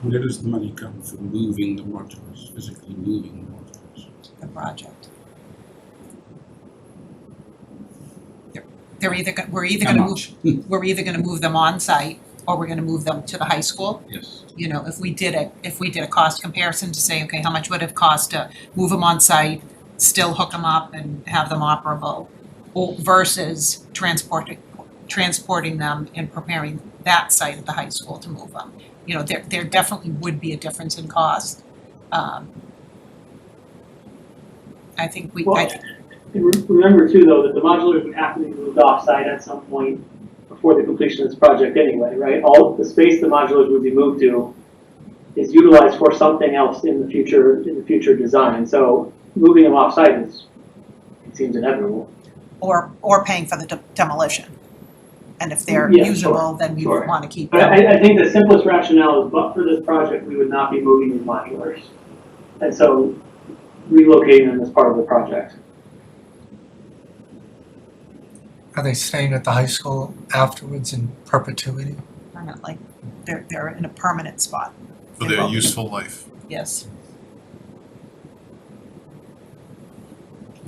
H: Where does the money come from moving the modulars, physically moving the modulars?
C: The project. We're either gonna move them on site or we're gonna move them to the high school.
H: Yes.
C: You know, if we did a cost comparison to say, okay, how much would it cost to move them on site, still hook them up and have them operable, versus transporting them and preparing that site at the high school to move them. You know, there definitely would be a difference in cost. I think
M: Remember too, though, that the modulars would have to be moved off-site at some point before the completion of this project anyway, right? All of the space the modulars would be moved to is utilized for something else in the future design. So moving them off-site it seems inevitable.
C: or paying for the demolition. And if they're
M: Yeah,
C: usable,
M: sure,
C: then we
M: sure.
C: want to keep
M: But
C: them.
M: I think the simplest rationale is, but for this project, we would not be moving these modulars. And so relocating them as part of the project.
G: Are they staying at the high school afterwards in perpetuity?
C: Permanently, they're in a permanent spot.
I: For their useful life.
C: Yes.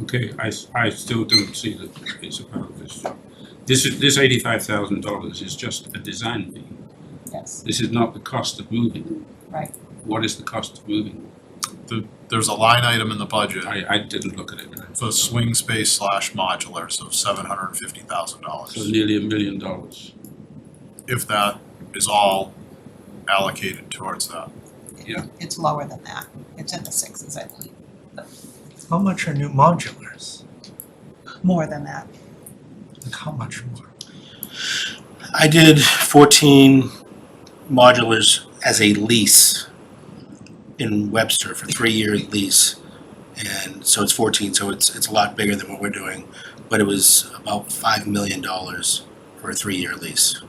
H: Okay, I still don't see that it's a part of this job. This $85,000 is just a design fee.
C: Yes.
H: This is not the cost of moving.
C: Right.
H: What is the cost of moving?
I: There's a line item in the budget
H: I didn't look at it.
I: for swing space / modulars of $750,000.
H: So nearly $1 million.
I: If that is all allocated towards that.
H: Yeah.
C: It's lower than that. It's in the sixes, I believe.
G: How much are new modulars?
C: More than that.
G: Like how much more?
D: I did 14 modulars as a lease in Webster for 3-year lease. And so it's 14, so it's a lot bigger than what we're doing. But it was about $5 million for a 3-year lease.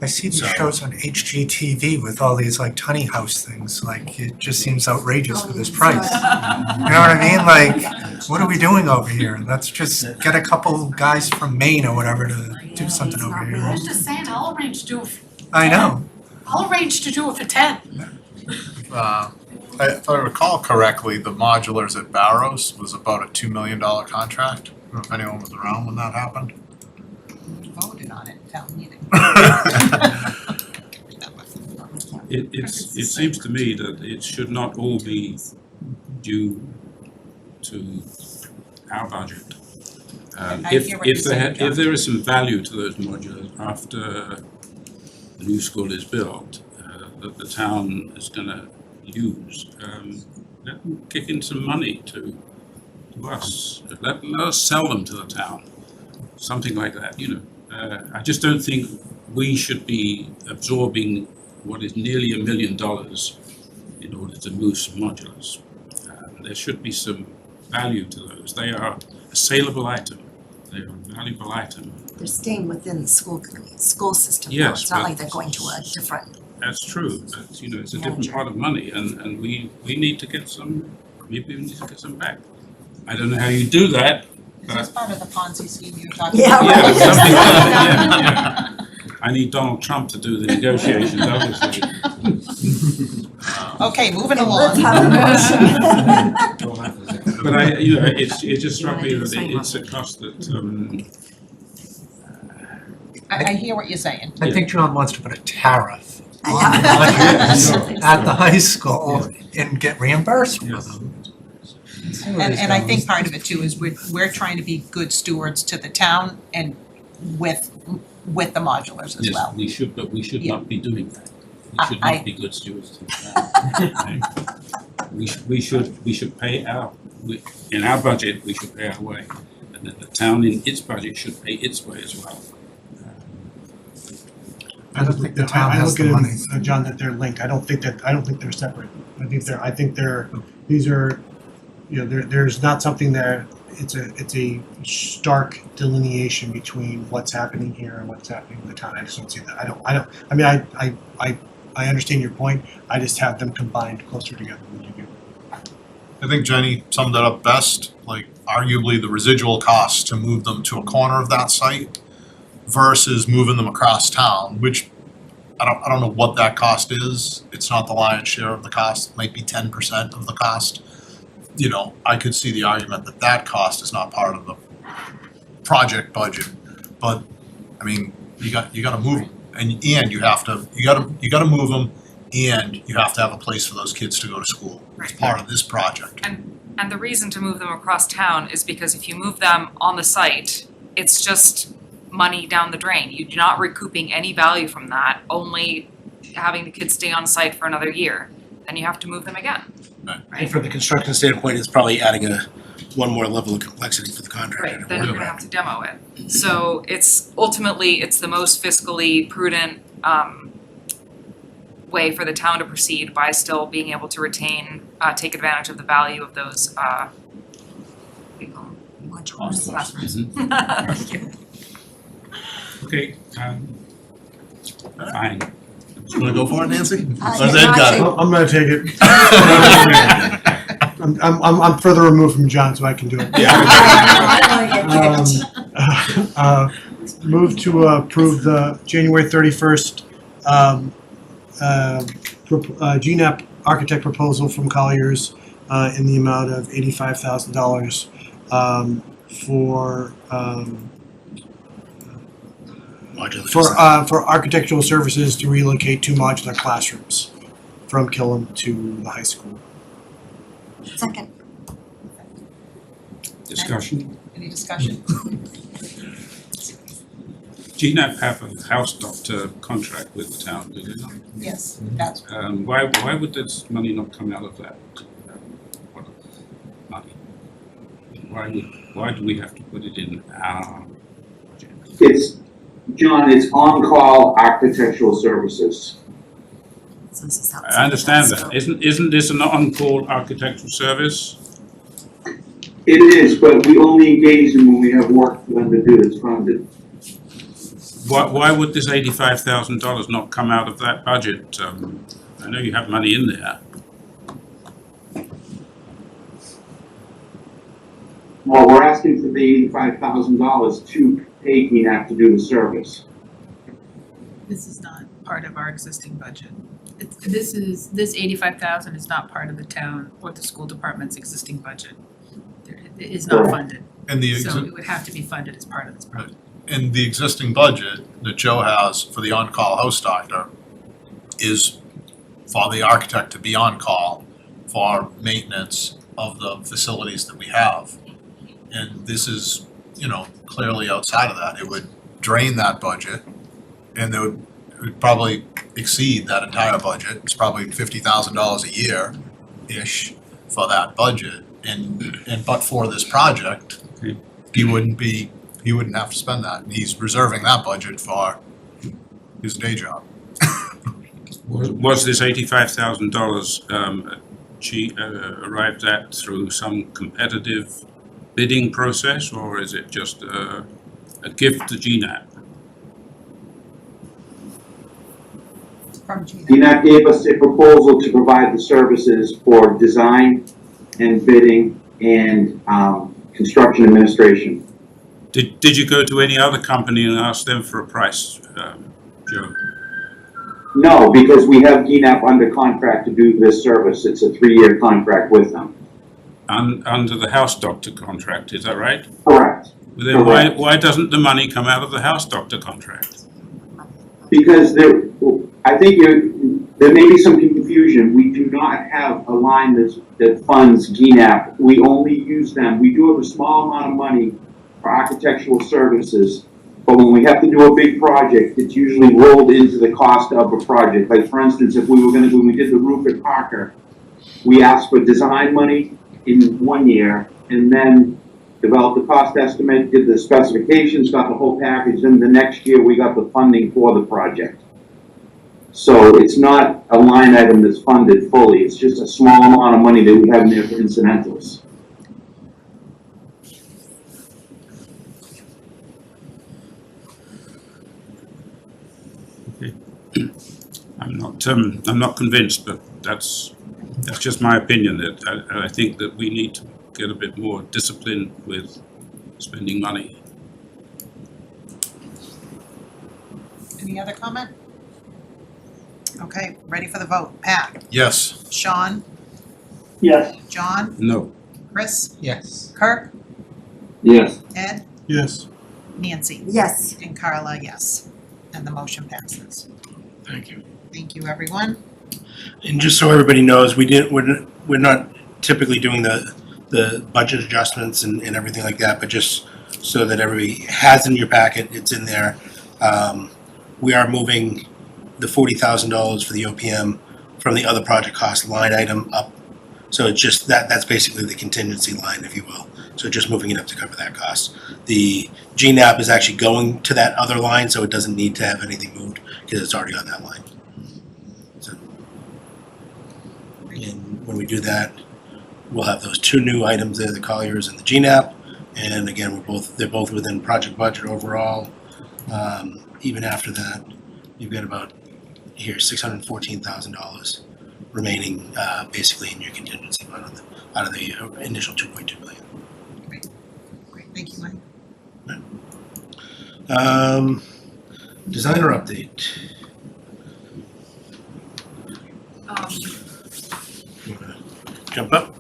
G: I see these
D: So-
G: shows on HGTV with all these like tiny house things, like it just seems outrageous for this price. You know what I mean? Like, what are we doing over here? Let's just get a couple guys from Maine or whatever to do something over here.
J: I'm just saying, I'll arrange to do it,
G: I know.
J: I'll arrange to do it for 10.
I: If I recall correctly, the modulars at Barrows was about a $2 million contract. I don't know if anyone was around when that happened.
C: We voted on it at town meeting.
H: It seems to me that it should not all be due to our budget.
C: I hear what you're saying, John.
H: If there is some value to those modulars after the new school is built, that the town is gonna use, let them kick in some money to us. Let us sell them to the town, something like that, you know. I just don't think we should be absorbing what is nearly $1 million in order to move some modulars. There should be some value to those. They are a saleable item. They are a valuable item.
L: They're staying within the school system, though.
H: Yes,
L: It's not
H: but-
L: like they're going to a different.
H: That's true, but you know, it's a different pot of money and we need to get some, maybe we need to get some back. I don't know how you do that,
C: Is this
H: but
C: part of the Ponzi scheme you're talking
L: Yeah,
C: about?
H: yeah,
L: right.
H: something like that, yeah. I need Donald Trump to do the negotiations, obviously.
C: Okay, moving
L: Let's
C: along.
L: have a motion.
H: But it just struck me that it's a cost that,
C: I hear what you're saying.
G: I think John wants to put a tariff on
L: Yes.
G: modulars at the high school and get reimbursed for them. See where this
C: And I
G: goes.
C: think part of it too is we're trying to be good stewards to the town and with the modulars as
H: yes,
C: well.
H: we should, but we should
C: Yeah.
H: not be doing that. We should
C: I-
H: not be good stewards to that. We should pay in our budget, we should pay our way. And then the town in its budget should pay its way as well.
G: I don't think the town
F: I
G: has
F: look
G: the
F: at it,
G: money.
F: John, that they're linked. I don't think they're separate. I think these are, you know, there's not something there. It's a stark delineation between what's happening here and what's happening in the town. I just don't see that. I mean, I understand your point. I just have them combined closer together than you do.
I: I think Jenny summed it up best, like arguably the residual cost to move them to a corner of that site versus moving them across town, which I don't know what that cost is. It's not the lion's share of the cost, it might be 10% of the cost. You know, I could see the argument that that cost is not part of the project budget, but I mean, you gotta move them, and you gotta move them, and you have to have a place for those kids to go to school. It's part of this project.
K: And the reason to move them across town is because if you move them on the site, it's just money down the drain. You're not recouping any value from that, only having the kids stay on site for another year. Then you have to move them again.
D: And from the construction standpoint, it's probably adding one more level of complexity for the contractor.
K: Right, then you're gonna have to demo it. So it's the most fiscally prudent way for the town to proceed by still being able to retain, take advantage of the value of those what do you call them? Classrooms.
H: Okay, fine.
I: You wanna go for it, Nancy?
L: Or is Ed got it?
F: I'm gonna take it. I'm further removed from John, so I can do it. Move to approve the January 31st GNAP architect proposal from Colliers in the amount of $85,000 for architectural services to relocate 2 modular classrooms from Killam to the high school.
L: Second.
H: Discussion.
C: Any discussion?
H: GNAP have a house doctor contract with the town, do they not?
C: Yes, that's,
H: Why would this money not come out of that? What money? Why do we have to put it in our budget?
N: It's on-call architectural services.
L: So this is outside
H: I understand
L: of
H: that.
L: scope.
H: Isn't this an on-call architectural service?
N: It is, but we only engage them when we have work for them to do that's funded.
H: why would this $85,000 not come out of that budget? I know you have money in there.
N: Well, we're asking for the $85,000 to pay GNAP to do the service.
J: This is not part of our existing budget. This 85,000 is not part of the town or the school department's existing budget. It is not funded,
I: And the
J: so it would have to be funded as part of this project.
I: in the existing budget that Joe has for the on-call house doctor is for the architect to be on call for maintenance of the facilities that we have. And this is, clearly outside of that. It would drain that budget and it would probably exceed that entire budget. It's probably $50,000 a year-ish for that budget. And but for this project, he wouldn't have to spend that. He's reserving that budget for his day job.
H: Was this $85,000 arrived at through some competitive bidding process, or is it just a gift to GNAP?
C: From Gina.
N: GNAP gave us a proposal to provide the services for design and bidding and construction administration.
H: Did you go to any other company and ask them for a price, Joe?
N: No, because we have GNAP under contract to do this service. It's a 3-year contract with them.
H: Under the house doctor contract, is that right?
N: Correct.
H: Well, then why doesn't the money come out of the house doctor contract?
N: Because I think there may be some confusion. We do not have a line that funds GNAP. We only use them. We do have a small amount of money for architectural services, but when we have to do a big project, it's usually rolled into the cost of a project. Like for instance, when we did the roof at Parker, we asked for design money in 1 year and then developed the cost estimate, did the specifications, got the whole package, then the next year we got the funding for the project. So it's not a line item that's funded fully, it's just a small amount of money that we have in there for incidentals.
H: Okay. I'm not convinced, but that's just my opinion. That I think that we need to get a bit more discipline with spending money.
C: Any other comment? Okay, ready for the vote. Pat,
I: Yes.
C: Sean,
M: Yes.
C: John,
H: No.
C: Chris,
B: Yes.
C: Kirk,
N: Yes.
C: Ed,
F: Yes.
C: Nancy,
L: Yes.
C: and Carla, yes. And the motion passes.
D: Thank you.
C: Thank you, everyone.
D: And just so everybody knows, we're not typically doing the budget adjustments and everything like that, but just so that everybody has in your packet, it's in there. We are moving the $40,000 for the OPM from the other project cost line item up. So it's just that's basically the contingency line, if you will. So just moving it up to cover that cost. The GNAP is actually going to that other line, so it doesn't need to have anything moved because it's already on that line. So, and when we do that, we'll have those two new items there, the Colliers and the GNAP. And again, they're both within project budget overall. Even after that, you've got about here $614,000 remaining, basically in your contingency fund out of the initial 2.2 million.
C: Great, thank you, Mike.
D: Designer update. You wanna jump up?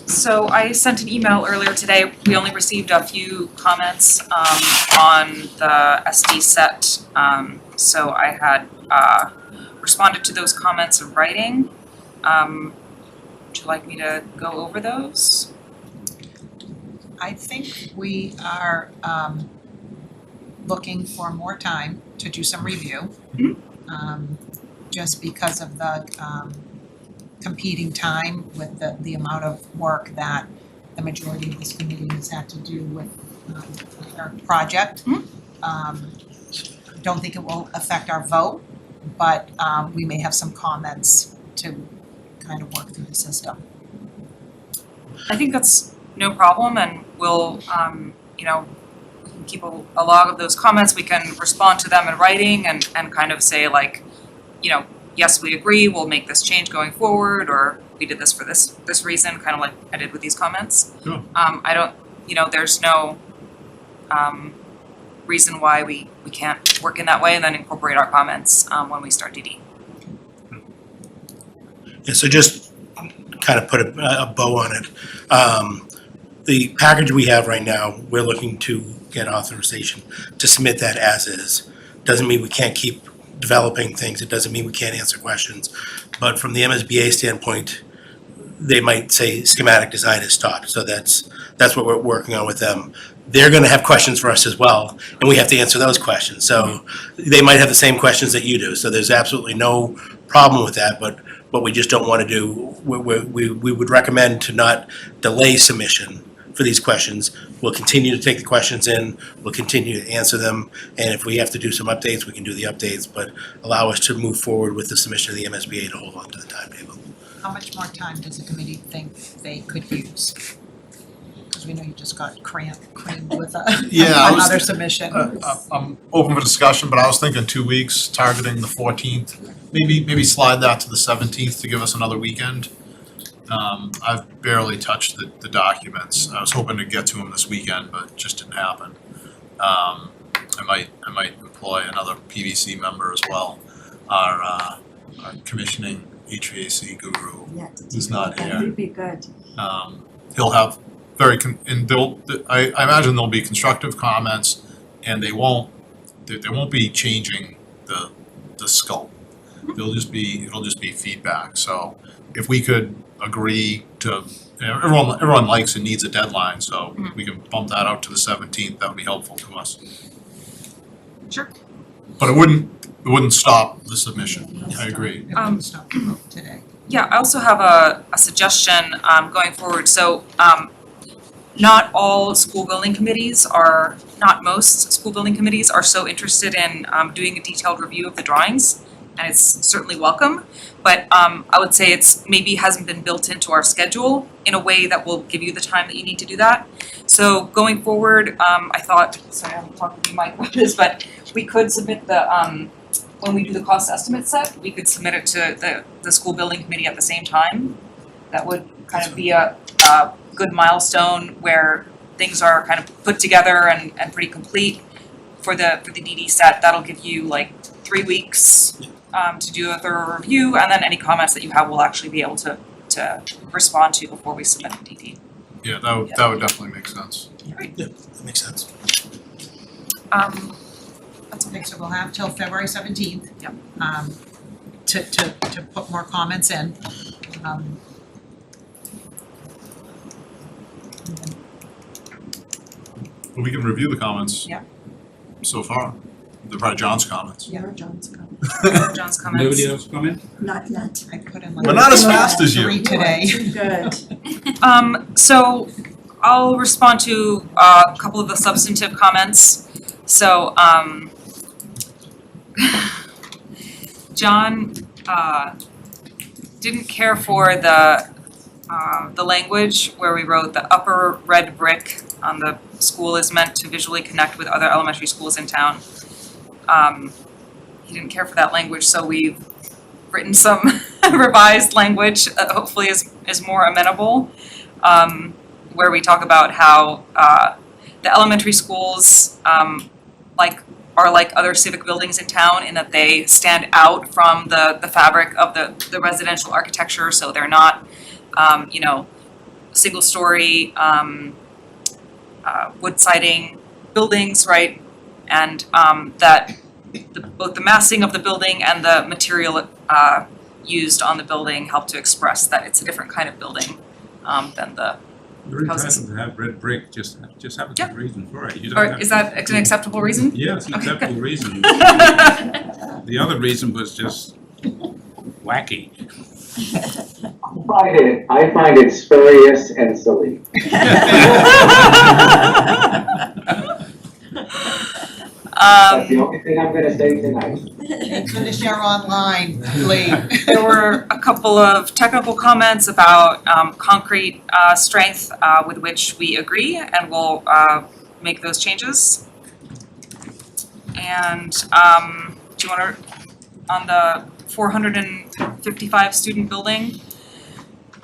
K: So I sent an email earlier today. We only received a few comments on the SD set. So I had responded to those comments in writing. Would you like me to go over those?
C: I think we are looking for more time to do some review. Just because of the competing time with the amount of work that the majority of this committee has had to do with our project. Don't think it will affect our vote, but we may have some comments to kind of work through the system.
K: I think that's no problem, and we'll, keep a log of those comments, we can respond to them in writing and kind of say like, you know, yes, we agree, we'll make this change going forward, or we did this for this reason, kind of like I did with these comments.
I: Sure.
K: I don't, you know, there's no reason why we can't work in that way and then incorporate our comments when we start DD.
D: Yeah, so just kind of put a bow on it. The package we have right now, we're looking to get authorization to submit that as is. Doesn't mean we can't keep developing things, it doesn't mean we can't answer questions. But from the MSBA standpoint, they might say schematic design is stopped, so that's what we're working on with them. They're gonna have questions for us as well, and we have to answer those questions. So they might have the same questions that you do, so there's absolutely no problem with that, but what we just don't wanna do, we would recommend to not delay submission for these questions. We'll continue to take the questions in, we'll continue to answer them, and if we have to do some updates, we can do the updates, but allow us to move forward with the submission of the MSBA to hold on to the timetable.
C: How much more time does the committee think they could use? Because we know you just got creamed with another submission.
I: I'm open for discussion, but I was thinking 2 weeks, targeting the 14th. Maybe slide that to the 17th to give us another weekend. I've barely touched the documents. I was hoping to get to them this weekend, but it just didn't happen. I might employ another PVC member as well. Our commissioning HVAC guru, who's not here.
L: That would be good.
I: He'll have I imagine there'll be constructive comments, and they won't be changing the scope. It'll just be feedback. So if we could agree to, you know, everyone likes and needs a deadline, so we can bump that out to the 17th, that would be helpful to us.
K: Sure.
I: But it wouldn't stop the submission. I agree.
C: It wouldn't stop the vote today.
K: Yeah, I also have a suggestion going forward. So not most school building committees are so interested in doing a detailed review of the drawings, and it's certainly welcome. But I would say it's maybe hasn't been built into our schedule in a way that will give you the time that you need to do that. So going forward, I thought, sorry, I haven't talked to you, Mike, about this, but we could submit the when we do the cost estimate set, we could submit it to the school building committee at the same time. That would kind of be a good milestone where things are kind of put together and pretty complete for the DD set. That'll give you like 3 weeks to do a thorough review, and then any comments that you have we'll actually be able to respond to before we submit the DD.
I: Yeah, that would definitely make sense.
K: Great.
D: Yeah, that makes sense.
C: That's okay, so we'll have till February 17th.
K: Yep.
C: To put more comments in.
I: Well, we can review the comments.
C: Yeah.
I: So far, they're probably John's comments.
L: Yeah, John's coming.
K: John's comments.
H: Nobody else comment?
L: Not yet.
C: I put in like
I: We're not as fast as you.
C: 3 today.
L: Too good.
K: So I'll respond to a couple of the substantive comments. So John didn't care for the language where we wrote the upper red brick on the school is meant to visually connect with other elementary schools in town. He didn't care for that language, so we've written some revised language that hopefully is more amenable, where we talk about how the elementary schools are like other civic buildings in town in that they stand out from the fabric of the residential architecture, so they're not single story wood siding buildings, right? And that both the massing of the building and the material used on the building help to express that it's a different kind of building than the
H: You're entitled
K: houses.
H: to have red brick, just have a
K: Yeah.
H: good reason for it. You don't
K: Or
H: have
K: is
H: to-
K: that an acceptable reason?
H: Yeah, it's an
K: Okay,
H: acceptable reason. The other reason was just wacky.
N: I find it spurious and silly. That's the only thing I'm gonna say tonight.
C: It's gonna share online, Lee.
K: There were a couple of technical comments about concrete strength with which we agree, and we'll make those changes. And do you wanna, on the 455 student building,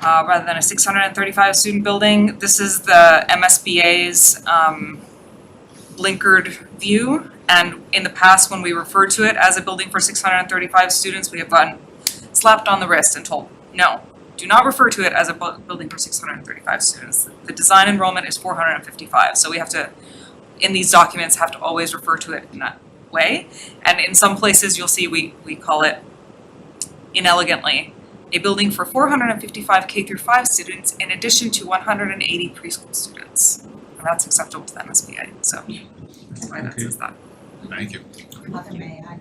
K: rather than a 635 student building, this is the MSBA's blinkered view. And in the past, when we referred to it as a building for 635 students, we have gotten slapped on the wrist and told, no, do not refer to it as a building for 635 students. The design enrollment is 455, so we have to, in these documents, have to always refer to it in that way. And in some places, you'll see we call it inelegantly, a building for 455 K through 5 students in addition to 180 preschool students. And that's acceptable to the MSBA, so that's why that says that.
I: Thank you.
A: Mother, may I?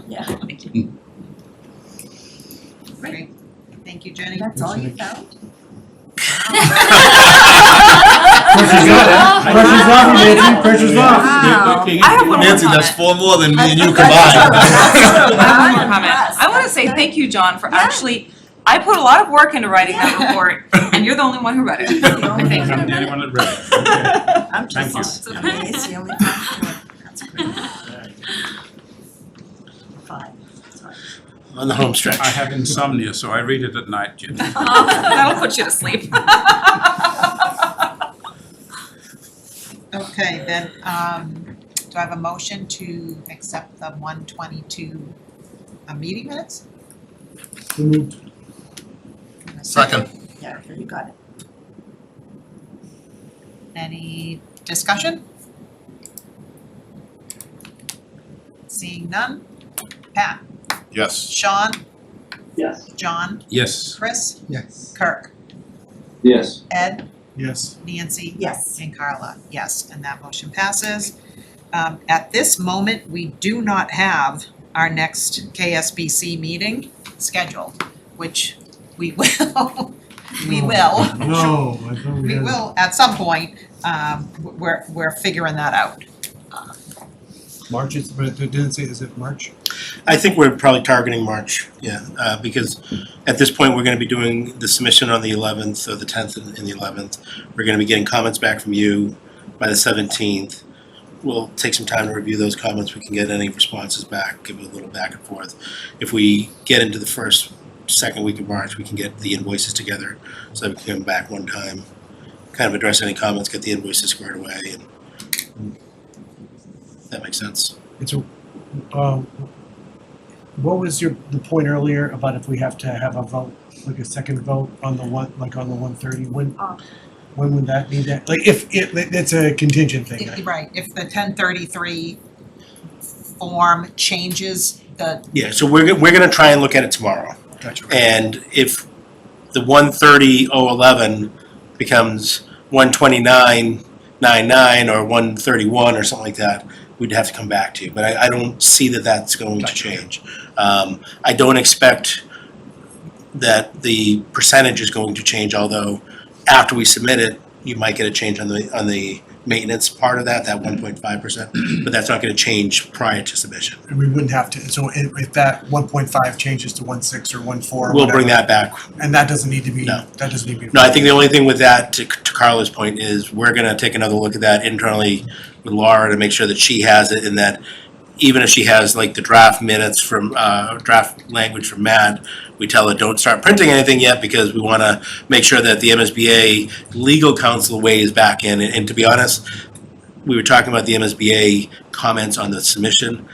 L: Yeah.
K: Thank you.
A: Great. Thank you, Jenny.
L: That's all you found?
F: Pressure's off, Nancy, pressure's off.
K: I have one more
I: Nancy,
K: comment.
I: that's 4 more than me and you combined.
K: I have one more comment. I wanna say thank you, John, for actually, I put a lot of work into writing that report, and you're the only one who read it. Thank
H: I'm the only one that read it. Okay.
L: I'm
H: Thank you.
L: just, I mean, it's the only time. That's great. 5, sorry.
D: On the home stretch.
H: I have insomnia, so I read it at night, Jim.
K: That'll put you to sleep.
C: Okay, then, do I have a motion to accept the 122 meeting minutes?
F: So moved.
C: And a
I: Second.
L: Yeah, you got it.
C: Any discussion? Seeing none? Pat,
I: Yes.
C: Sean,
M: Yes.
C: John,
H: Yes.
C: Chris,
F: Yes.
C: Kirk,
N: Yes.
C: Ed,
F: Yes.
C: Nancy,
L: Yes.
C: and Carla, yes, and that motion passes. At this moment, we do not have our next KSBC meeting scheduled, which we will, we will.
F: No, I thought we
C: We
F: had.
C: will at some point, we're figuring that out.
F: March is, but it didn't say, is it March?
D: I think we're probably targeting March, yeah, because at this point, we're gonna be doing the submission on the 11th or the 10th and the 11th. We're gonna be getting comments back from you by the 17th. We'll take some time to review those comments. We can get any responses back, give it a little back and forth. If we get into the second week of March, we can get the invoices together so that we can come back one time, kind of address any comments, get the invoices squared away, and that makes sense.
F: It's a, what was the point earlier about if we have to have a vote, like a second vote on the one, like on the 130, when would that be that, like if it's a contingent thing, right?
C: Right, if the 1033 form changes the,
D: Yeah, so we're gonna try and look at it tomorrow.
F: Gotcha.
D: And if the 130.011 becomes 129.99 or 131 or something like that, we'd have to come back to you. But I don't see that that's going to change. I don't expect that the percentage is going to change, although after we submit it, you might get a change on the maintenance part of that 1.5%, but that's not gonna change prior to submission.
F: And we wouldn't have to, so if that 1.5 changes to 1.6 or 1.4 or
D: We'll bring
F: whatever,
D: that back.
F: and that doesn't need to be,
D: No.
F: that doesn't need to be.
D: No, I think the only thing with that, to Carla's point, is we're gonna take another look at that internally with Laura to make sure that she has it, and that even if she has like the draft minutes from, draft language from Matt, we tell her, don't start printing anything yet, because we wanna make sure that the MSBA legal counsel weighs back in, and to be honest, we were talking about the MSBA comments on the submission.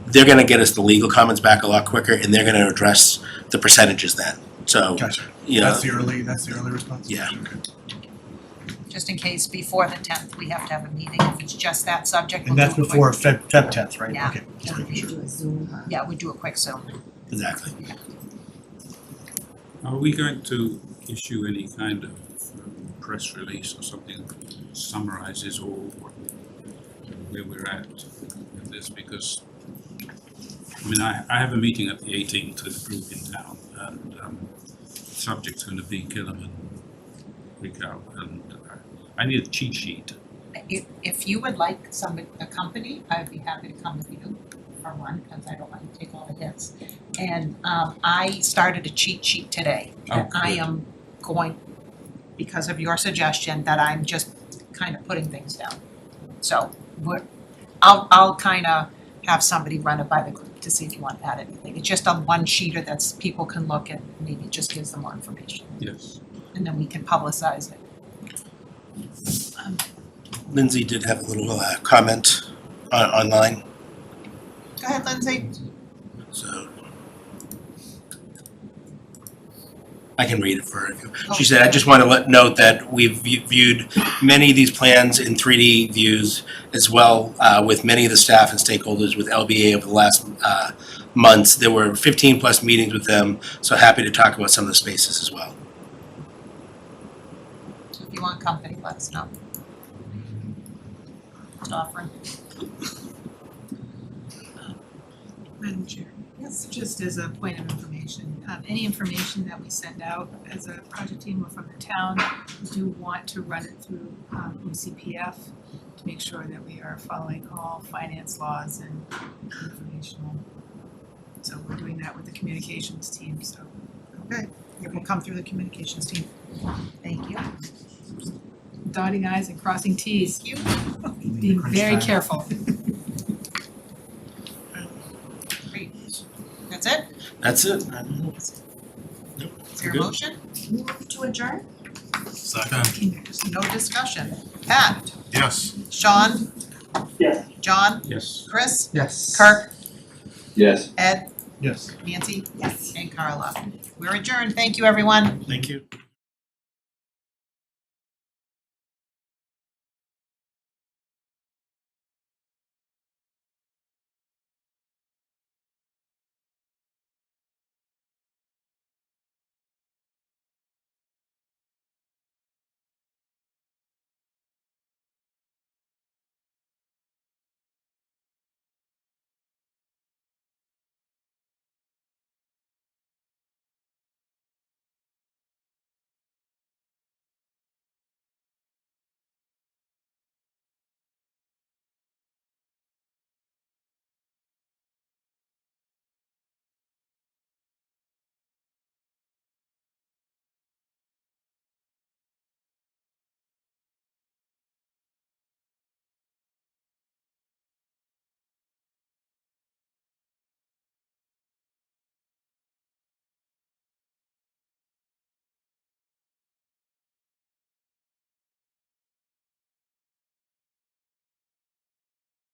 D: They're gonna get us the legal comments back a lot quicker, and they're gonna address the percentages then, so,
F: Gotcha.
D: you know,
F: That's the early response?
D: Yeah.
F: Okay.
C: just in case before the 10th, we have to have a meeting, if it's just that subject.
F: And
C: we'll
F: that's
C: do a quick-
F: before Feb 10th, right?
C: Yeah.
F: Okay. Just making sure.
L: Do a Zoom, huh?
C: Yeah, we do a quick Zoom.
D: exactly.
H: Are we going to issue any kind of press release or something that summarizes all where we're at with this? Because, I mean, I have a meeting at the 18th with a group in town, and the subject's going to be Killam and Rico, and I need a cheat sheet.
C: If you would like a company, I'd be happy to come with you for one, because I don't want to take all the hits. And I started a cheat sheet today. And I am going, because of your suggestion, that I'm just kind of putting things down. So I'll kind of have somebody run it by the group to see if you want to add anything. It's just on one sheeter that's, people can look at, maybe it just gives them more information.
H: Yes.
C: And then we can publicize it.
D: Lindsay did have a little comment online,
C: Go ahead, Lindsay.
D: so I can read it for her. She said, I just want to note that we've viewed many of these plans in 3D views as well with many of the staff and stakeholders with LBA over the last months. There were 15 plus meetings with them, so happy to talk about some of the spaces as well.
C: So if you want company, let us know. Offering.
J: Madam Chair.
C: Yes.
J: Just as a point of information, any information that we send out as a project team or from the town, we do want to run it through OCPF to make sure that we are following all finance laws and informational. So we're doing that with the communications team, so.
C: Okay, it will come through the communications team. Thank you.
J: Dotting i's and crossing t's,
C: Thank you.
J: being
F: Crunch
J: very
F: time.
J: careful.
C: Great. That's it?
D: That's it.
C: Is there a
D: Good.
C: motion?
L: Move to adjourn?
I: Second,
C: No discussion. Pat,
I: yes.
C: Sean,
M: Yes.
C: John,
H: Yes.
C: Chris,
F: Yes.
C: Kirk,
N: Yes.
C: Ed,
F: Yes.
C: Nancy,
L: Yes.
C: and Carla. We're adjourned. Thank you, everyone.
D: Thank you.